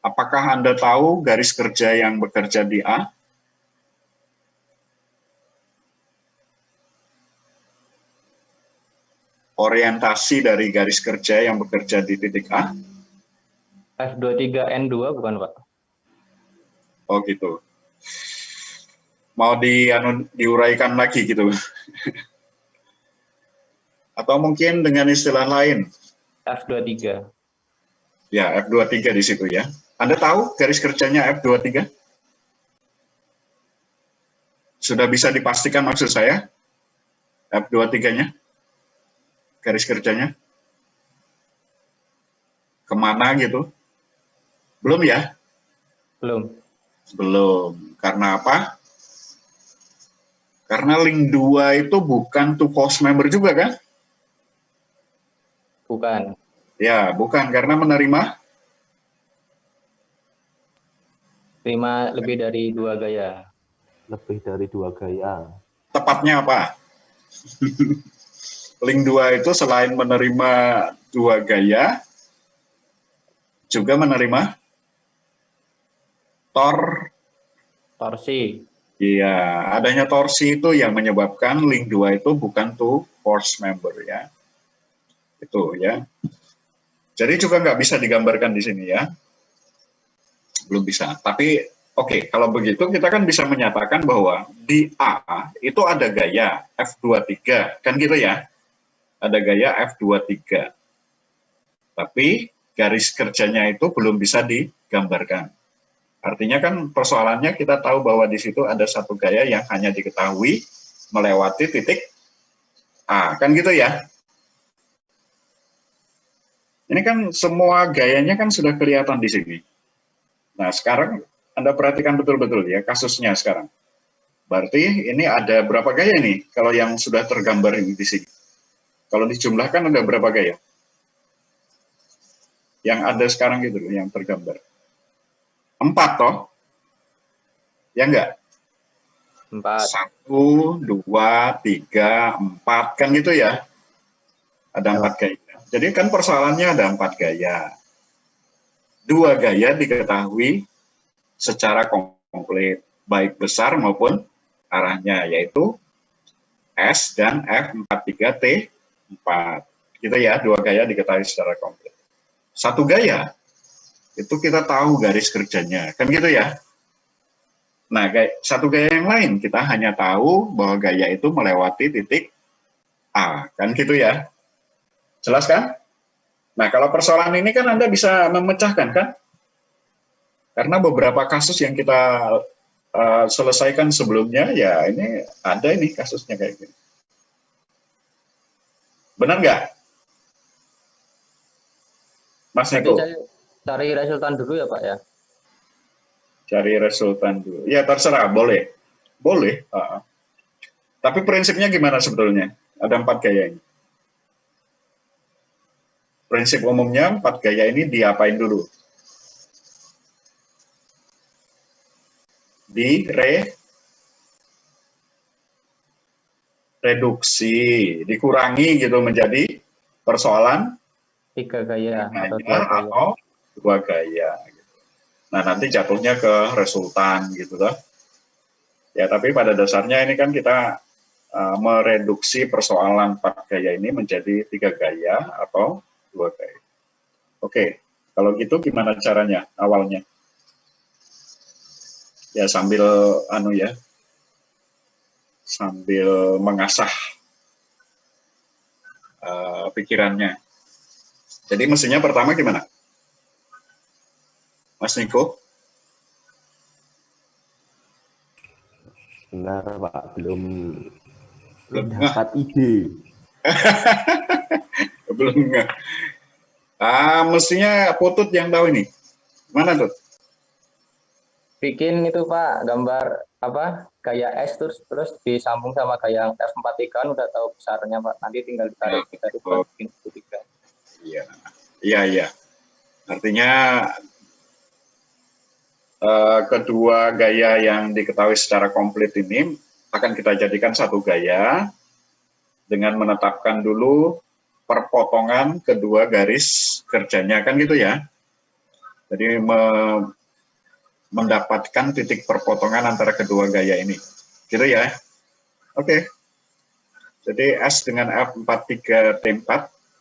Apakah Anda tahu garis kerja yang bekerja di A? Orientasi dari garis kerja yang bekerja di titik A?
F23N2 bukan, Pak?
Oh gitu. Mau diuraikan lagi gitu. Atau mungkin dengan istilah lain.
F23.
Ya, F23 di situ ya. Anda tahu garis kerjanya F23? Sudah bisa dipastikan maksud saya? F23-nya? Garis kerjanya? Kemana gitu? Belum ya?
Belum.
Belum. Karena apa? Karena link 2 itu bukan to host member juga kan?
Bukan.
Ya, bukan. Karena menerima
Terima lebih dari 2 gaya.
Lebih dari 2 gaya.
tepatnya apa? Link 2 itu selain menerima 2 gaya, juga menerima
Torsi.
Iya, adanya torsi itu yang menyebabkan link 2 itu bukan to force member ya. Itu ya. Jadi juga nggak bisa digambarkan di sini ya. Belum bisa. Tapi oke, kalau begitu kita kan bisa menyatakan bahwa di A itu ada gaya F23, kan gitu ya. Ada gaya F23. Tapi garis kerjanya itu belum bisa digambarkan. Artinya kan persoalannya kita tahu bahwa di situ ada satu gaya yang hanya diketahui melewati titik A, kan gitu ya. Ini kan semua gayanya kan sudah kelihatan di sini. Nah sekarang Anda perhatikan betul-betul ya kasusnya sekarang. Berarti ini ada berapa gaya nih kalau yang sudah tergambar ini di sini? Kalau dijumlahkan ada berapa gaya? Yang ada sekarang gitu loh, yang tergambar. 4 toh? Ya enggak?
4.
1, 2, 3, 4 kan gitu ya? Ada 4 gaya. Jadi kan persoalannya ada 4 gaya. 2 gaya diketahui secara komplit, baik besar maupun arahnya, yaitu S dan F43T4. Gitu ya, 2 gaya diketahui secara komplit. 1 gaya, itu kita tahu garis kerjanya, kan gitu ya. Nah, 1 gaya yang lain, kita hanya tahu bahwa gaya itu melewati titik A, kan gitu ya. Jelas kan? Nah, kalau persoalan ini kan Anda bisa memecahkan kan? Karena beberapa kasus yang kita selesaikan sebelumnya, ya ini ada ini kasusnya kayak gini. Benar nggak? Mas
Berarti
Niko?
saya cari resultan dulu ya Pak ya?
Cari resultan dulu. Ya terserah, boleh. Boleh. Tapi prinsipnya gimana sebetulnya? Ada 4 gaya ini. Prinsip umumnya 4 gaya ini diapain dulu? Reduksi, dikurangi gitu menjadi persoalan
3 gaya atau 2
hanya
gaya.
atau 2 gaya. Nah nanti jatuhnya ke resultan gitu loh. Ya tapi pada dasarnya ini kan kita mereduksi persoalan 4 gaya ini menjadi 3 gaya atau 2 gaya. Oke, kalau gitu gimana caranya awalnya? Ya sambil sambil mengasah pikirannya. Jadi mestinya pertama gimana? Mas Niko?
Benar Pak, belum
Belum
dapat ide.
belum nggak. Mestinya Putut yang tahu ini. Mana tuh?
Bikin itu Pak, gambar apa gaya S terus disambung sama gaya F43 kan udah tahu besarnya Pak. Nanti tinggal ditarik buat bikin 3.
Iya, iya. Artinya kedua gaya yang diketahui secara komplit ini akan kita jadikan satu gaya dengan menetapkan dulu perpotongan kedua garis kerjanya, kan gitu ya. Jadi mendapatkan titik perpotongan antara kedua gaya ini. Gitu ya. Oke. Jadi S dengan F43T4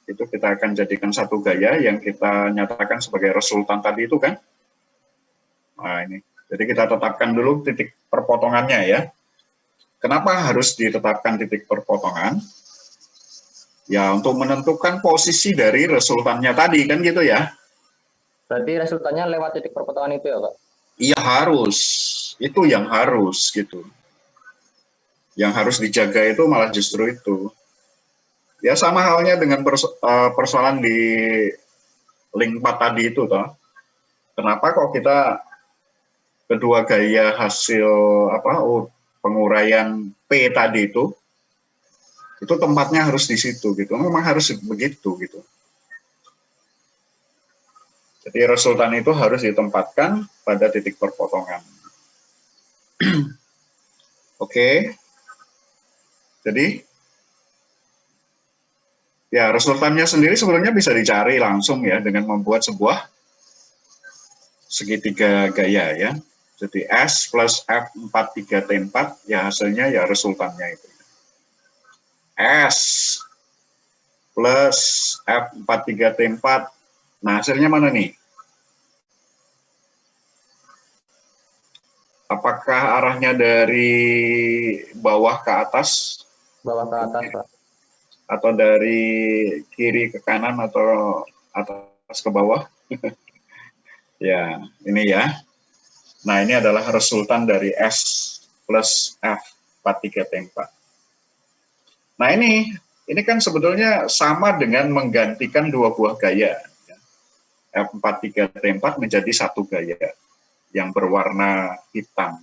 itu kita akan jadikan satu gaya yang kita nyatakan sebagai resultan tadi itu kan. Nah ini. Jadi kita tetapkan dulu titik perpotongannya ya. Kenapa harus ditetapkan titik perpotongan? Ya untuk menentukan posisi dari resultannya tadi kan gitu ya.
Berarti resultannya lewat titik perpotongan itu ya Pak?
Iya harus. Itu yang harus gitu. Yang harus dijaga itu malah justru itu. Ya sama halnya dengan persoalan di link 4 tadi itu toh. Kenapa kok kita kedua gaya hasil penguraian P tadi itu tempatnya harus di situ gitu. Memang harus begitu gitu. Jadi resultan itu harus ditempatkan pada titik perpotongan. Oke. Jadi ya resultannya sendiri sebenarnya bisa dicari langsung ya dengan membuat sebuah segitiga gaya ya. Jadi S plus F43T4 ya hasilnya ya resultannya itu. S plus F43T4. Nah hasilnya mana nih? Apakah arahnya dari bawah ke atas?
Bawah ke atas, Pak.
Atau dari kiri ke kanan atau atas ke bawah? Ya, ini ya. Nah, ini adalah resultan dari S plus F43T4. Nah, ini kan sebetulnya sama dengan menggantikan dua buah gaya. F43T4 menjadi satu gaya yang berwarna hitam.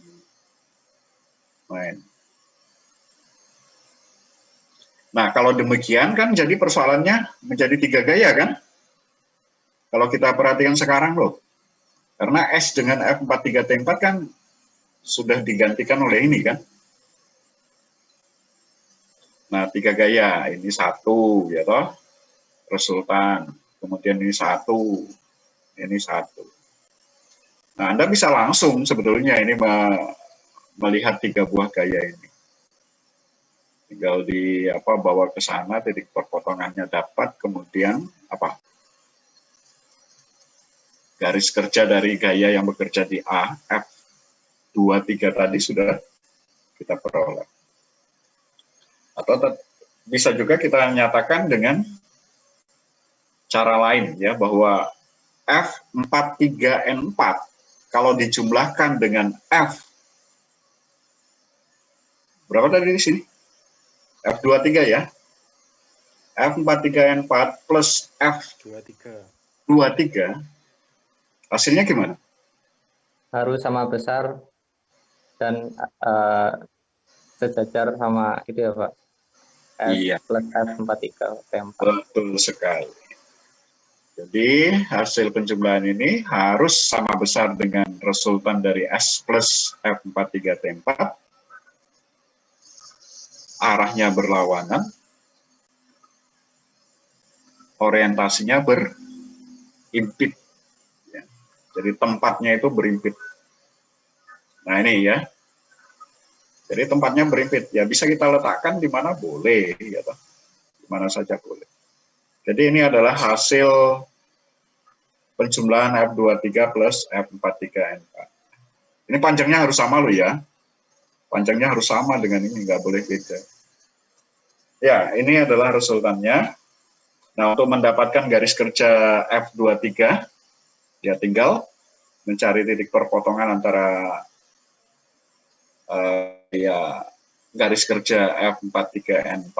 Nah, kalau demikian kan jadi persoalannya menjadi tiga gaya kan? Kalau kita perhatikan sekarang loh. Karena S dengan F43T4 kan sudah digantikan oleh ini kan. Nah, tiga gaya, ini satu ya toh, resultan. Kemudian ini satu, ini satu. Nah, Anda bisa langsung sebetulnya ini melihat tiga buah gaya ini. Tinggal bawa ke sana, titik perpotongannya dapat, kemudian garis kerja dari gaya yang bekerja di A, F23 tadi sudah kita peroleh. Atau bisa juga kita nyatakan dengan cara lain ya, bahwa F43N4 kalau dijumlahkan dengan F, berapa tadi di sini? F23 ya. F43N4 plus F23 hasilnya gimana?
Harus sama besar dan sejajar sama itu ya, Pak. S
Iya.
plus F43T4.
Betul sekali. Jadi hasil penjumlahan ini harus sama besar dengan resultan dari S plus F43T4. Arahnya berlawanan. Orientasinya berimpit. Jadi tempatnya itu berimpit. Nah ini ya. Jadi tempatnya berimpit. Ya bisa kita letakkan di mana boleh. Ya, di mana saja boleh. Jadi ini adalah hasil penjumlahan F23 plus F43N4. Ini panjangnya harus sama loh ya. Panjangnya harus sama dengan ini, nggak boleh beda. Ya, ini adalah resultannya. Nah, untuk mendapatkan garis kerja F23, ya tinggal mencari titik perpotongan antara garis kerja F43N4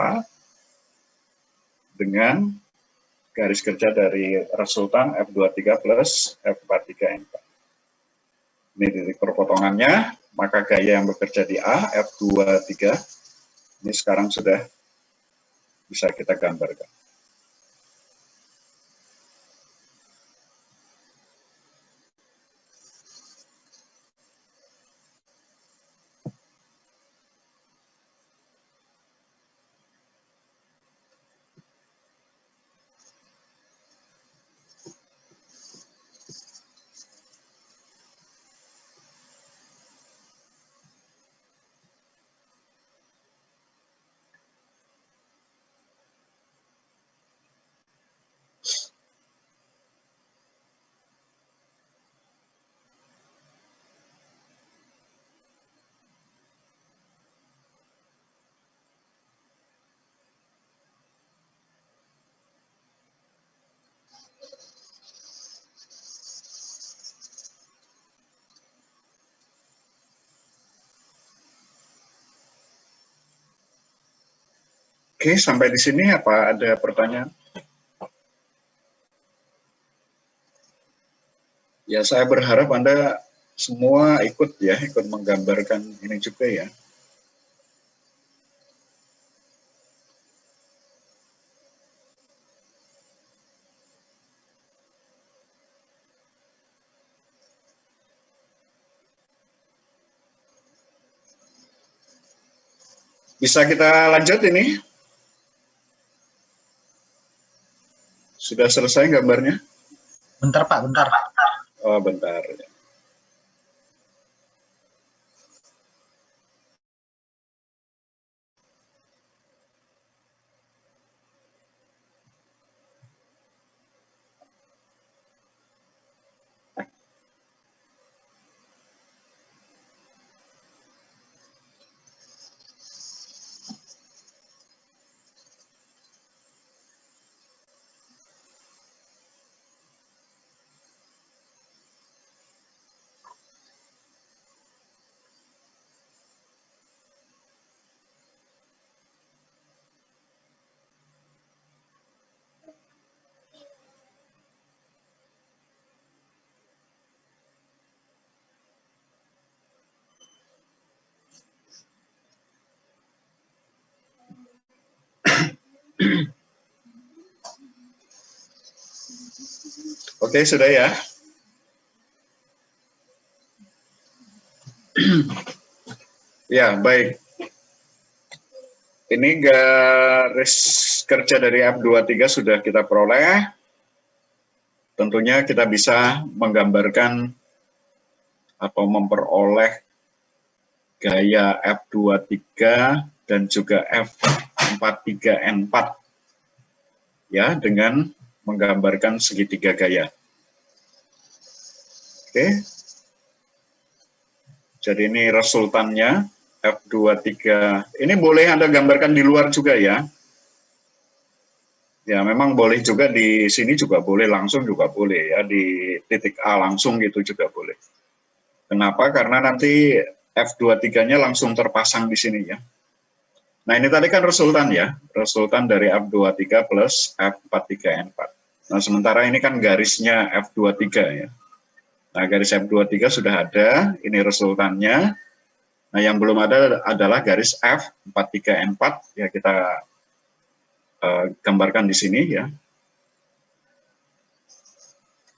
dengan garis kerja dari resultan F23 plus F43N4. Ini titik perpotongannya, maka gaya yang bekerja di A, F23, ini sekarang sudah bisa kita gambarkan. Oke, sampai di sini apa ada pertanyaan? Ya, saya berharap Anda semua ikut ya, ikut menggambarkan ini juga ya. Bisa kita lanjut ini? Sudah selesai gambarnya?
Bentar Pak, bentar.
Oh, bentar. Oke, sudah ya. Ya, baik. Ini garis kerja dari F23 sudah kita peroleh. Tentunya kita bisa menggambarkan atau memperoleh gaya F23 dan juga F43N4 ya dengan menggambarkan segitiga gaya. Oke. Jadi ini resultannya F23. Ini boleh Anda gambarkan di luar juga ya. Ya, memang boleh juga di sini juga boleh, langsung juga boleh ya, di titik A langsung gitu juga boleh. Kenapa? Karena nanti F23-nya langsung terpasang di sini ya. Nah, ini tadi kan resultan ya, resultan dari F23 plus F43N4. Nah, sementara ini kan garisnya F23 ya. Nah, garis F23 sudah ada, ini resultannya. Nah, yang belum ada adalah garis F43N4, ya kita gambarkan di sini ya.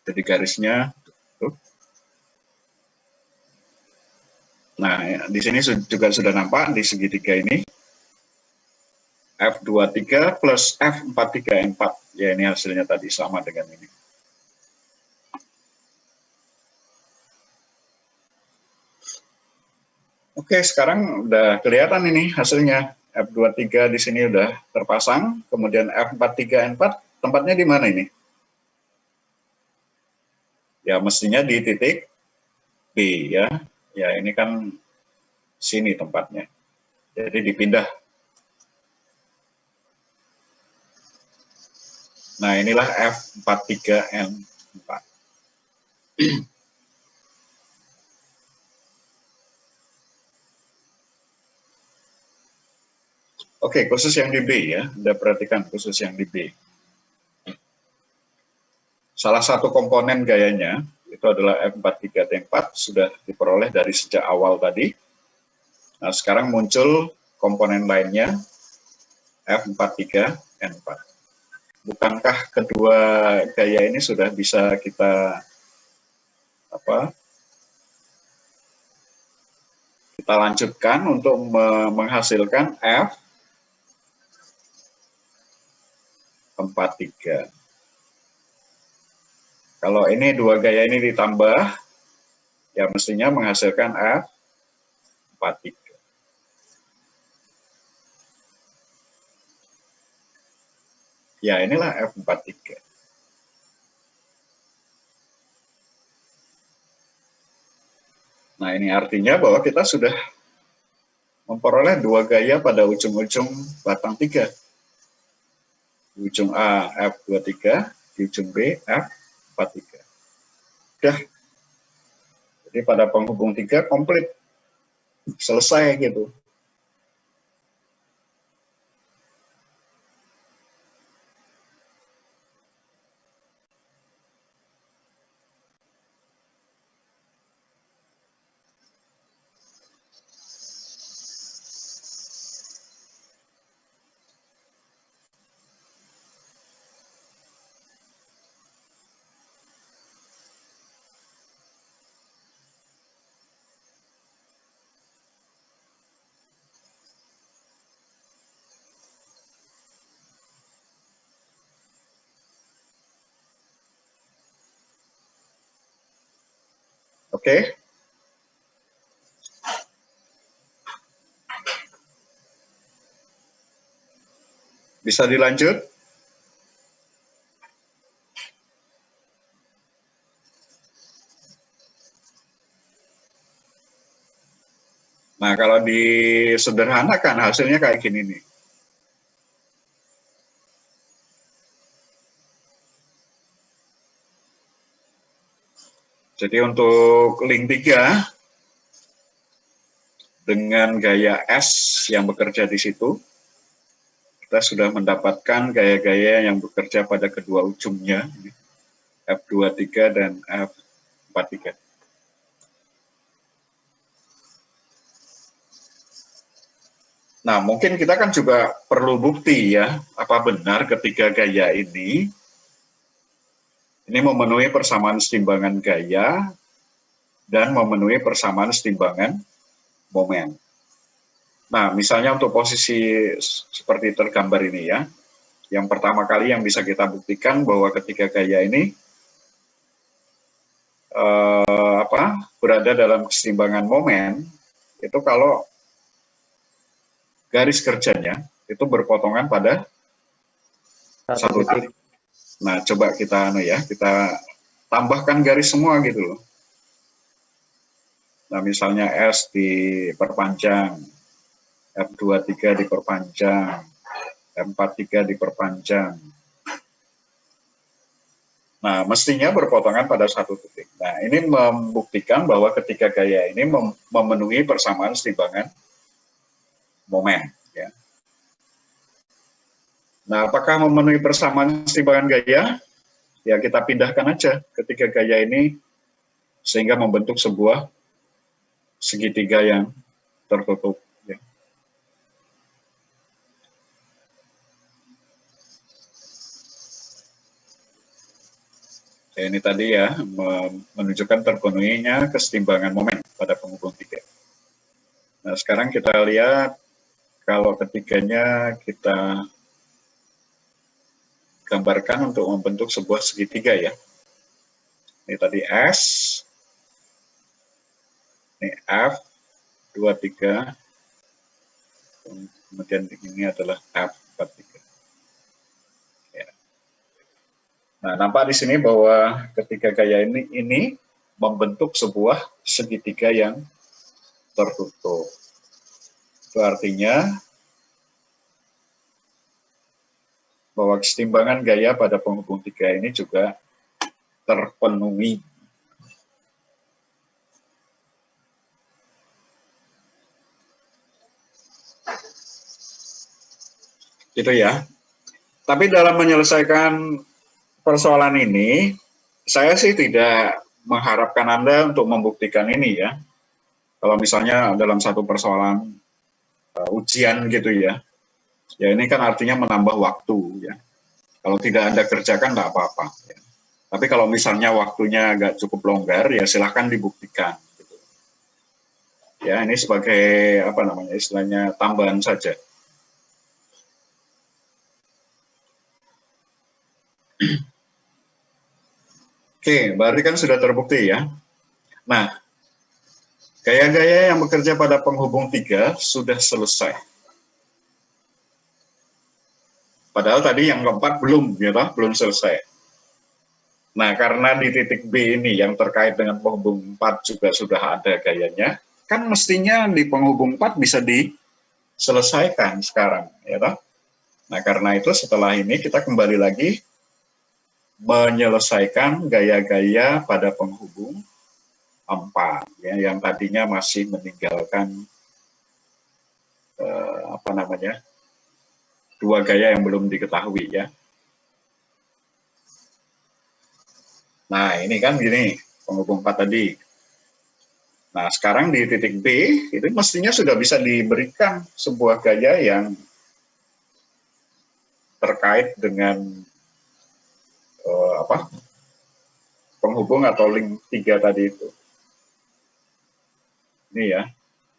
Jadi garisnya tuh. Nah, ya, di sini juga sudah nampak di segitiga ini. F23 plus F43N4. Ya, ini hasilnya tadi sama dengan ini. Oke, sekarang udah kelihatan ini hasilnya. F23 di sini udah terpasang, kemudian F43N4 tempatnya di mana ini? Ya, mestinya di titik B ya. Ya, ini kan sini tempatnya. Jadi dipindah. Nah, inilah F43N4. Oke, khusus yang di B ya. Anda perhatikan khusus yang di B. Salah satu komponen gayanya itu adalah F43T4 sudah diperoleh dari sejak awal tadi. Nah, sekarang muncul komponen lainnya F43N4. Bukankah kedua gaya ini sudah bisa kita kita lanjutkan untuk menghasilkan F43. Kalau ini dua gaya ini ditambah, ya mestinya menghasilkan F43. Ya, inilah F43. Nah, ini artinya bahwa kita sudah memperoleh dua gaya pada ujung-ujung batang 3. Di ujung A F23, di ujung B F43. Udah. Jadi pada penghubung 3 komplit. Selesai gitu. Oke. Bisa dilanjut? Nah, kalau disederhanakan hasilnya kayak gini nih. Jadi untuk link 3 dengan gaya S yang bekerja di situ, kita sudah mendapatkan gaya-gaya yang bekerja pada kedua ujungnya, F23 dan F43. Nah, mungkin kita kan juga perlu bukti ya, apa benar ketiga gaya ini memenuhi persamaan setimbangan gaya dan memenuhi persamaan setimbangan momen. Nah, misalnya untuk posisi seperti tergambar ini ya, yang pertama kali yang bisa kita buktikan bahwa ketiga gaya ini berada dalam kesetimbangan momen, itu kalau garis kerjanya itu berpotongan pada satu titik. Nah, coba kita kita tambahkan garis semua gitu loh. Nah, misalnya S diperpanjang, F23 diperpanjang, F43 diperpanjang. Nah, mestinya berpotongan pada satu titik. Nah, ini membuktikan bahwa ketiga gaya ini memenuhi persamaan setimbangan momen. Ya. Nah, apakah memenuhi persamaan setimbangan gaya? Ya, kita pindahkan aja ketiga gaya ini sehingga membentuk sebuah segitiga yang tertutup. Ya. Ini tadi ya, menunjukkan terpenuhinya kesetimbangan momen pada penghubung tiga. Nah, sekarang kita lihat kalau ketiganya kita gambarkan untuk membentuk sebuah segitiga ya. Ini tadi S, ini F23, kemudian ini adalah F43. Ya. Nah, nampak di sini bahwa ketiga gaya ini membentuk sebuah segitiga yang tertutup. Itu artinya bahwa kesetimbangan gaya pada penghubung tiga ini juga terpenuhi. Gitu ya. Tapi dalam menyelesaikan persoalan ini, saya sih tidak mengharapkan Anda untuk membuktikan ini ya. Kalau misalnya dalam satu persoalan ujian gitu ya, ya ini kan artinya menambah waktu ya. Kalau tidak Anda kerjakan tidak apa-apa. Ya. Tapi kalau misalnya waktunya agak cukup longgar, ya silahkan dibuktikan. Gitu. Ya ini sebagai istilahnya tambahan saja. Oke, berarti kan sudah terbukti ya. Nah, gaya-gaya yang bekerja pada penghubung tiga sudah selesai. Padahal tadi yang keempat belum, ya toh, belum selesai. Nah, karena di titik B ini yang terkait dengan penghubung 4 juga sudah ada gayanya, kan mestinya di penghubung 4 bisa diselesaikan sekarang, ya toh. Nah, karena itu setelah ini kita kembali lagi menyelesaikan gaya-gaya pada penghubung 4, ya, yang tadinya masih meninggalkan dua gaya yang belum diketahui ya. Nah, ini kan gini, penghubung 4 tadi. Nah, sekarang di titik B, itu mestinya sudah bisa diberikan sebuah gaya yang terkait dengan penghubung atau link 3 tadi itu. Ini ya.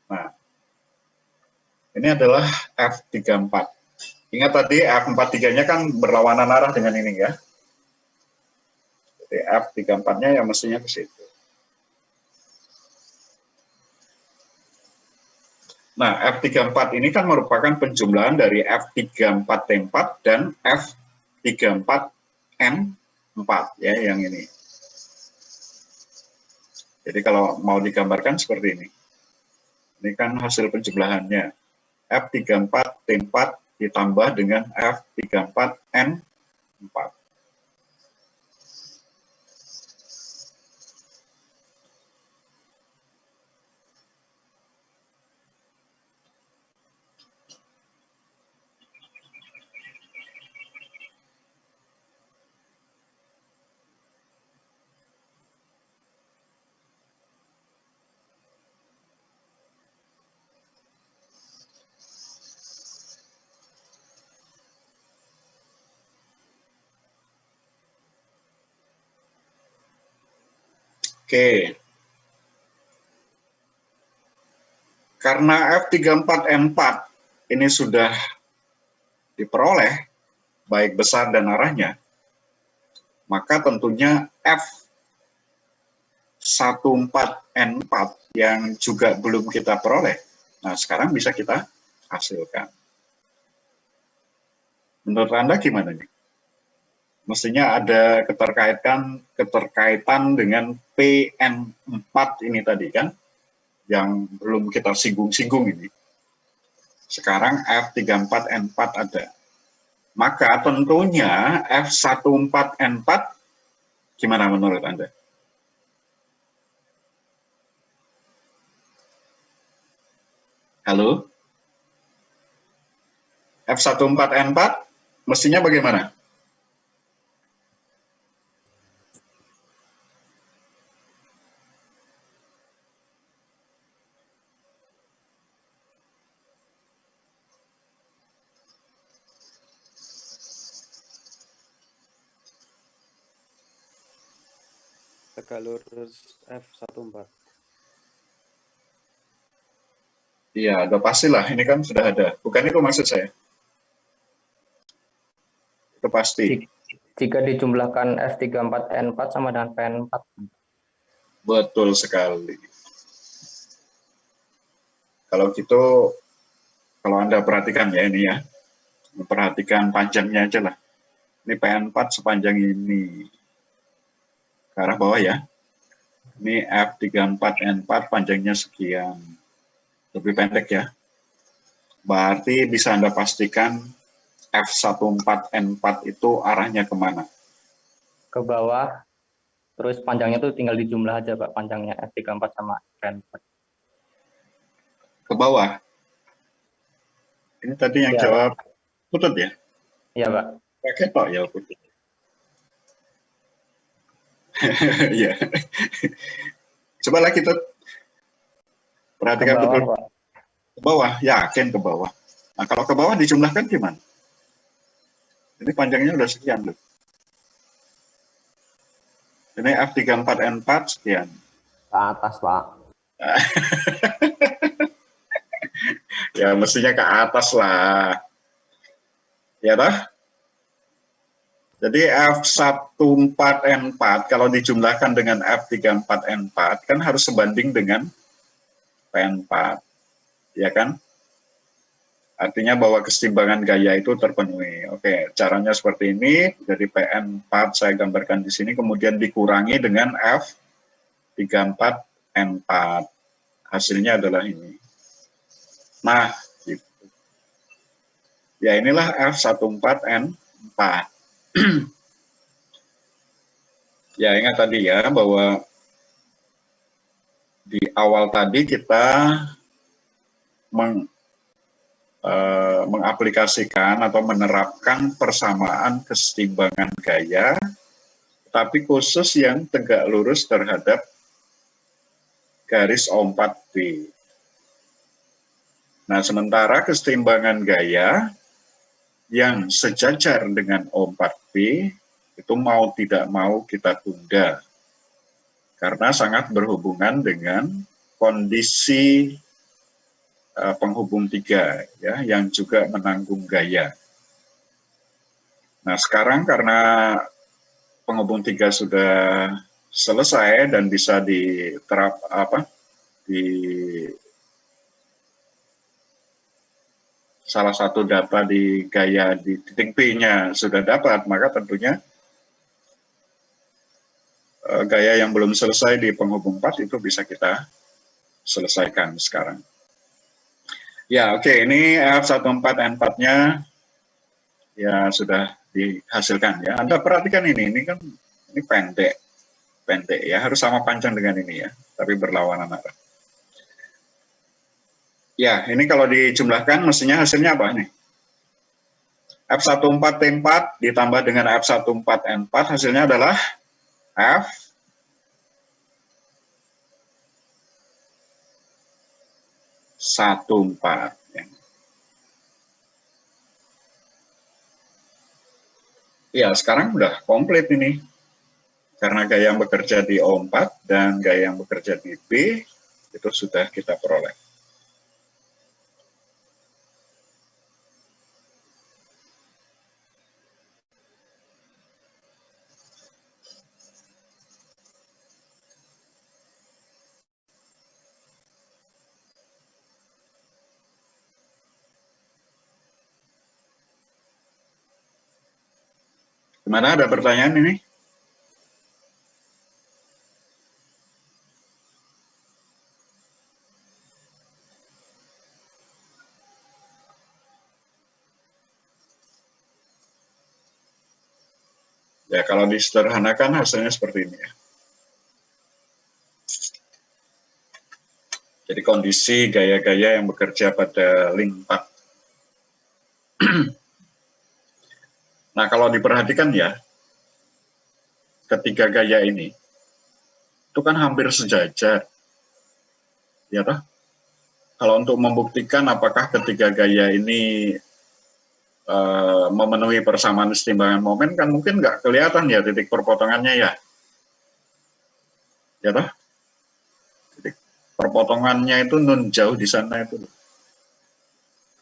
Nah, ini adalah F34. Ingat tadi F43-nya kan berlawanan arah dengan ini ya. Jadi F34-nya yang mestinya ke situ. Nah, F34 ini kan merupakan penjumlahan dari F34T4 dan F34N4 ya, yang ini. Jadi kalau mau digambarkan seperti ini. Ini kan hasil penjumlahannya. F34T4 ditambah dengan F34N4. Oke. Karena F34N4 ini sudah diperoleh, baik besar dan arahnya, maka tentunya F14N4 yang juga belum kita peroleh, nah sekarang bisa kita hasilkan. Menurut Anda gimana nih? Mestinya ada keterkaitan dengan PN4 ini tadi kan, yang belum kita singgung-singgung ini. Sekarang F34N4 ada. Maka tentunya F14N4 gimana menurut Anda? Halo? F14N4 mestinya bagaimana?
Tegak lurus F14.
Iya, udah pastilah. Ini kan sudah ada. Bukan itu maksud saya. Itu pasti.
Jika dijumlahkan F34N4 sama dengan PN4.
Betul sekali. Kalau gitu, kalau Anda perhatikan ya ini ya. Perhatikan panjangnya aja lah. Ini PN4 sepanjang ini. Ke arah bawah ya. Ini F34N4 panjangnya sekian. Lebih pendek ya. Berarti bisa Anda pastikan F14N4 itu arahnya kemana?
Ke bawah, terus panjangnya tuh tinggal dijumlah aja Pak, panjangnya F34 sama PN4.
Ke bawah. Ini tadi yang
Ya,
jawab Putut ya?
iya Pak.
Pakai Pak ya Putut. Iya. Coba lagi Tut.
Ke
Perhatikan
bawah
betul.
Pak.
Ke bawah, yakin ke bawah. Nah kalau ke bawah dijumlahkan gimana? Ini panjangnya udah sekian loh. Ini F34N4 sekian.
Ke atas, Pak.
Ya mestinya ke atas lah. Ya toh? Jadi F14N4 kalau dijumlahkan dengan F34N4 kan harus sebanding dengan P4. Ya kan? Artinya bahwa keseimbangan gaya itu terpenuhi. Oke, caranya seperti ini. Jadi PN4 saya gambarkan di sini, kemudian dikurangi dengan F34N4. Hasilnya adalah ini. Nah, gitu. Ya inilah F14N4. Ya ingat tadi ya, bahwa di awal tadi kita mengaplikasikan atau menerapkan persamaan keseimbangan gaya, tapi khusus yang tegak lurus terhadap garis O4B. Nah, sementara keseimbangan gaya yang sejajar dengan O4B itu mau tidak mau kita tunda, karena sangat berhubungan dengan kondisi penghubung 3 ya, yang juga menanggung gaya. Nah sekarang karena penghubung 3 sudah selesai dan bisa salah satu data di gaya di titik B-nya sudah dapat, maka tentunya gaya yang belum selesai di penghubung 4 itu bisa kita selesaikan sekarang. Ya, oke, ini F14N4-nya ya sudah dihasilkan ya. Anda perhatikan ini kan ini pendek ya, harus sama panjang dengan ini ya, tapi berlawanan arah. Ya, ini kalau dijumlahkan mestinya hasilnya apa nih? F14T4 ditambah dengan F14N4 hasilnya adalah F14 ya. Ya, sekarang udah komplit ini. Karena gaya yang bekerja di O4 dan gaya yang bekerja di B itu sudah kita peroleh. Gimana, ada pertanyaan ini? Ya, kalau disederhanakan hasilnya seperti ini ya. Jadi kondisi gaya-gaya yang bekerja pada link 4. Nah, kalau diperhatikan ya, ketiga gaya ini, itu kan hampir sejajar. Ya toh? Kalau untuk membuktikan apakah ketiga gaya ini memenuhi persamaan setimbangan momen, kan mungkin nggak kelihatan ya titik perpotongannya ya. Ya toh? Titik perpotongannya itu nun jauh di sana itu.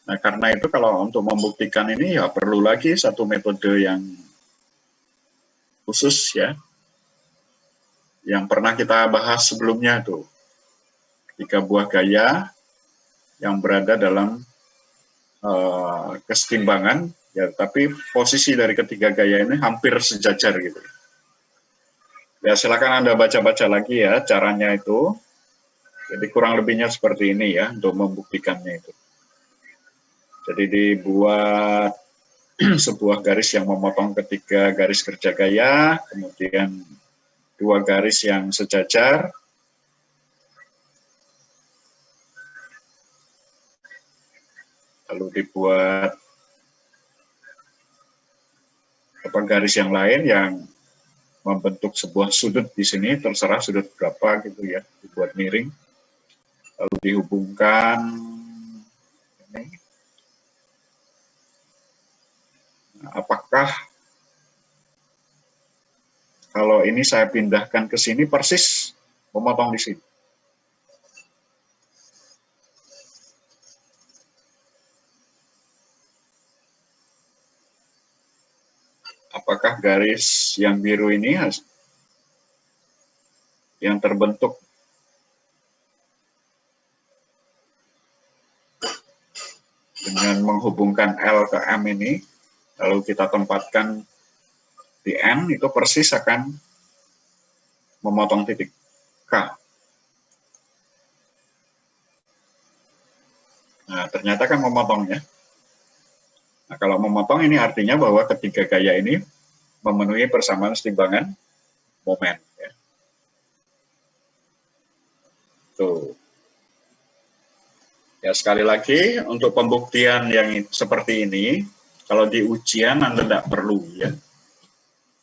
Nah, karena itu kalau untuk membuktikan ini ya perlu lagi satu metode yang khusus ya, yang pernah kita bahas sebelumnya tuh. 3 buah gaya yang berada dalam kesetimbangan, ya, tapi posisi dari ketiga gaya ini hampir sejajar gitu. Ya, silakan Anda baca-baca lagi ya caranya itu. Jadi kurang lebihnya seperti ini ya untuk membuktikannya itu. Jadi dibuat sebuah garis yang memotong ketiga garis kerja gaya, kemudian 2 garis yang sejajar, lalu dibuat garis yang lain yang membentuk sebuah sudut di sini, terserah sudut berapa gitu ya, dibuat miring, lalu dihubungkan ini. Nah, apakah kalau ini saya pindahkan ke sini persis memotong di sini? Apakah garis yang biru ini yang terbentuk dengan menghubungkan L ke M ini, lalu kita tempatkan di N, itu persis akan memotong titik K. Nah, ternyata kan memotongnya. Nah, kalau memotong ini artinya bahwa ketiga gaya ini memenuhi persamaan setimbangan momen. Ya. Tuh. Ya, sekali lagi, untuk pembuktian yang seperti ini, kalau di ujian Anda tidak perlu ya.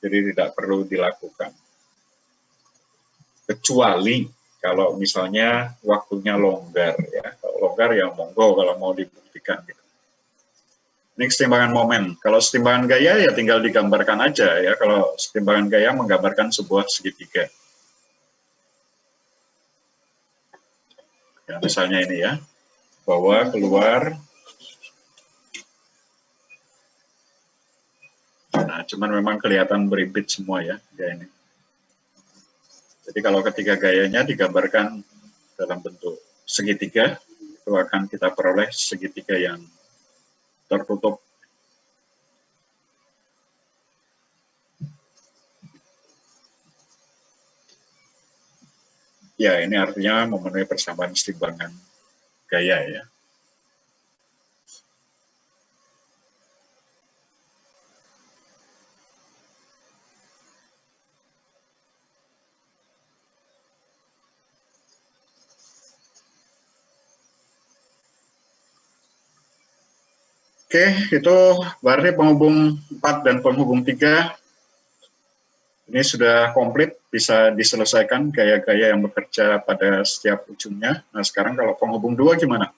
Jadi tidak perlu dilakukan. Kecuali kalau misalnya waktunya longgar ya. Kalau longgar ya monggo kalau mau dibuktikan gitu. Ini kesetimbangan momen. Kalau setimbangan gaya ya tinggal digambarkan aja ya. Kalau setimbangan gaya menggambarkan sebuah segitiga. Ya, misalnya ini ya. Bahwa keluar. Nah, cuman memang kelihatan berimpit semua ya. Gaya ini. Jadi kalau ketiga gayanya digambarkan dalam bentuk segitiga, itu akan kita peroleh segitiga yang tertutup. Ya, ini artinya memenuhi persamaan keseimbangan gaya ya. Oke, itu berarti penghubung 4 dan penghubung 3 ini sudah komplit, bisa diselesaikan gaya-gaya yang bekerja pada setiap ujungnya. Nah, sekarang kalau penghubung 2 gimana?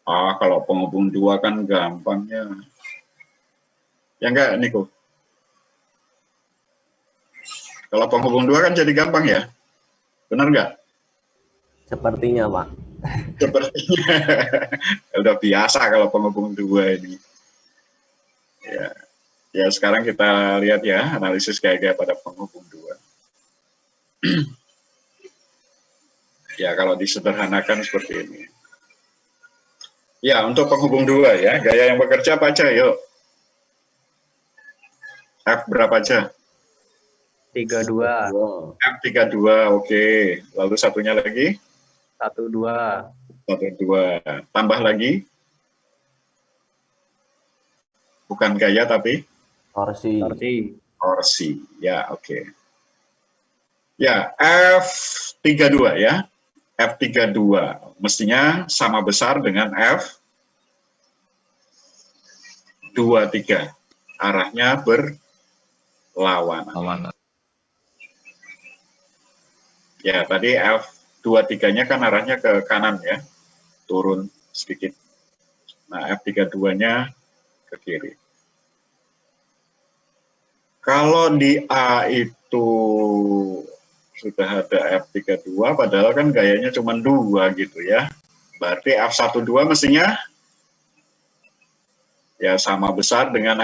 Kalau penghubung 2 kan gampangnya. Ya enggak, Niko? Kalau penghubung 2 kan jadi gampang ya? Benar enggak?
Sepertinya, Pak.
Sepertinya. Udah biasa kalau penghubung 2 ini. Ya, sekarang kita lihat ya, analisis gaya-gaya pada penghubung 2. Ya, kalau disederhanakan seperti ini. Ya, untuk penghubung 2 ya, gaya yang bekerja apa aja, yuk. F berapa aja?
32,
F32, oke. Lalu satunya lagi?
12,
12. Tambah lagi? Bukan gaya tapi?
Torsi.
Torsi, ya oke. Ya, F32 ya. F32 mestinya sama besar dengan F23. Arahnya berlawanan. Ya, tadi F23-nya kan arahnya ke kanan ya. Turun sedikit. Nah, F32-nya ke kiri. Kalau di A itu sudah ada F32, padahal kan gayanya cuma 2 gitu ya. Berarti F12 mestinya ya sama besar dengan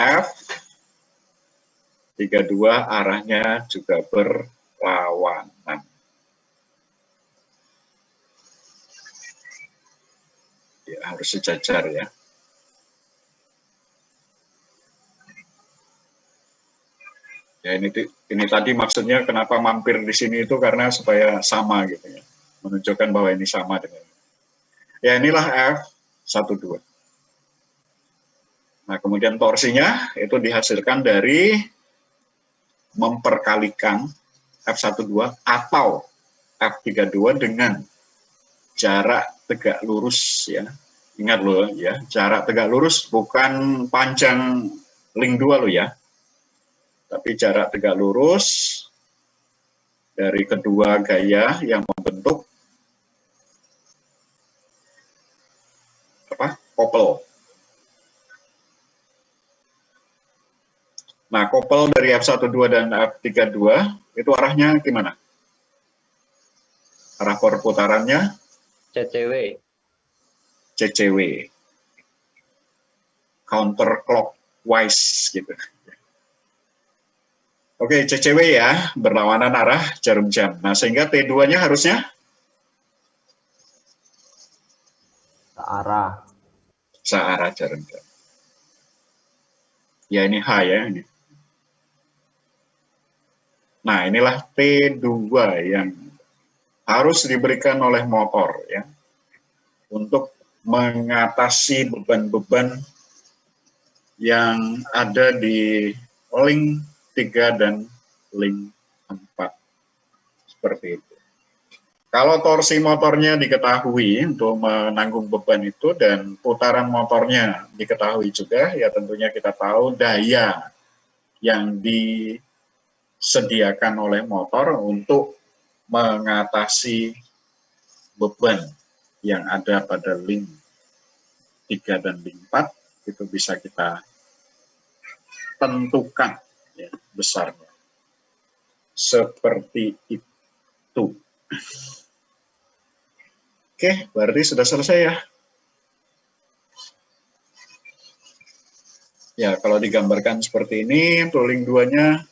F32, arahnya juga berlawanan. Ya, harus sejajar ya. Ya, ini tadi maksudnya kenapa mampir di sini itu karena supaya sama gitu ya. Menunjukkan bahwa ini sama dengan. Ya, inilah F12. Nah, kemudian torsinya itu dihasilkan dari memperkalikan F12 atau F32 dengan jarak tegak lurus ya. Ingat loh ya, jarak tegak lurus bukan panjang link 2 loh ya. Tapi jarak tegak lurus dari kedua gaya yang membentuk couple. Nah, couple dari F12 dan F32 itu arahnya gimana? Arah perputarannya CCW. Counterclockwise gitu. Oke, CCW ya, berlawanan arah jarum jam. Nah, sehingga T2-nya harusnya searah jarum jam. Ya, ini H ya. Ini. Nah, inilah T2 yang harus diberikan oleh motor ya, untuk mengatasi beban-beban yang ada di link 3 dan link 4. Seperti itu. Kalau torsi motornya diketahui untuk menanggung beban itu dan putaran motornya diketahui juga, ya tentunya kita tahu daya yang disediakan oleh motor untuk mengatasi beban yang ada pada link 3 dan link 4 itu bisa kita tentukan ya, besarnya. Seperti itu. Oke, berarti sudah selesai ya. Ya, kalau digambarkan seperti ini, untuk link 2-nya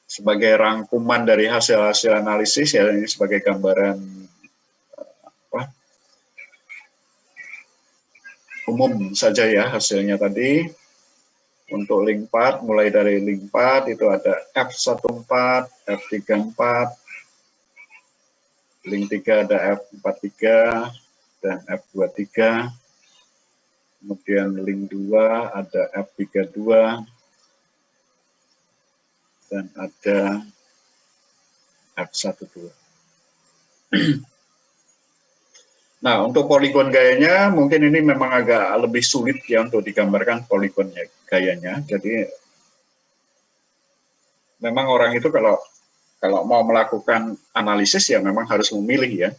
sebagai rangkuman dari hasil-hasil analisis ya, ini sebagai gambaran umum saja ya hasilnya tadi. Untuk link 4, mulai dari link 4 itu ada F14, F34, link 3 ada F43 dan F23. Kemudian link 2 ada F32 dan ada F12. Nah, untuk poligon gayanya mungkin ini memang agak lebih sulit ya untuk digambarkan poligonnya gayanya. Jadi memang orang itu kalau mau melakukan analisis ya memang harus memilih ya.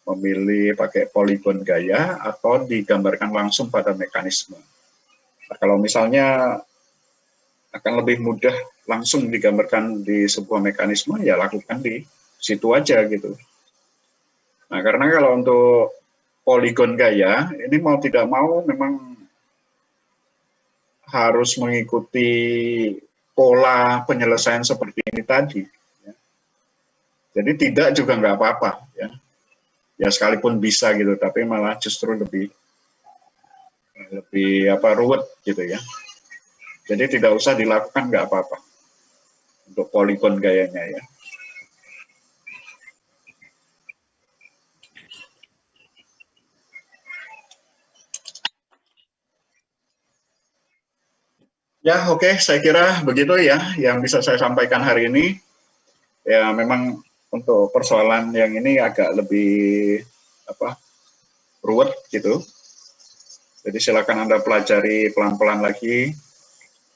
Memilih pakai poligon gaya atau digambarkan langsung pada mekanisme. Nah, kalau misalnya akan lebih mudah langsung digambarkan di sebuah mekanisme, ya lakukan di situ aja gitu. Nah, karena kalau untuk poligon gaya, ini mau tidak mau memang harus mengikuti pola penyelesaian seperti ini tadi. Jadi tidak juga nggak apa-apa. Ya sekalipun bisa gitu, tapi malah justru lebih ruwet gitu ya. Jadi tidak usah dilakukan nggak apa-apa untuk poligon gayanya ya. Ya oke, saya kira begitu ya yang bisa saya sampaikan hari ini. Ya memang untuk persoalan yang ini agak lebih ruwet gitu. Jadi silakan Anda pelajari pelan-pelan lagi.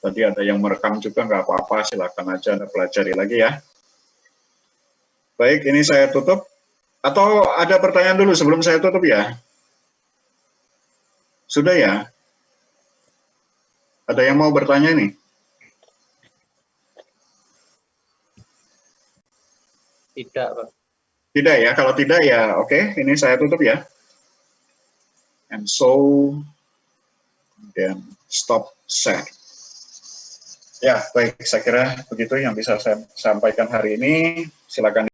Tadi ada yang merekam juga nggak apa-apa, silakan aja Anda pelajari lagi ya. Baik, ini saya tutup. Atau ada pertanyaan dulu sebelum saya tutup ya? Sudah ya? Ada yang mau bertanya nih?
Tidak, Pak.
Tidak ya, kalau tidak ya oke, ini saya tutup ya. And so, then stop share. Ya, baik, saya kira begitu yang bisa saya sampaikan hari ini. Silakan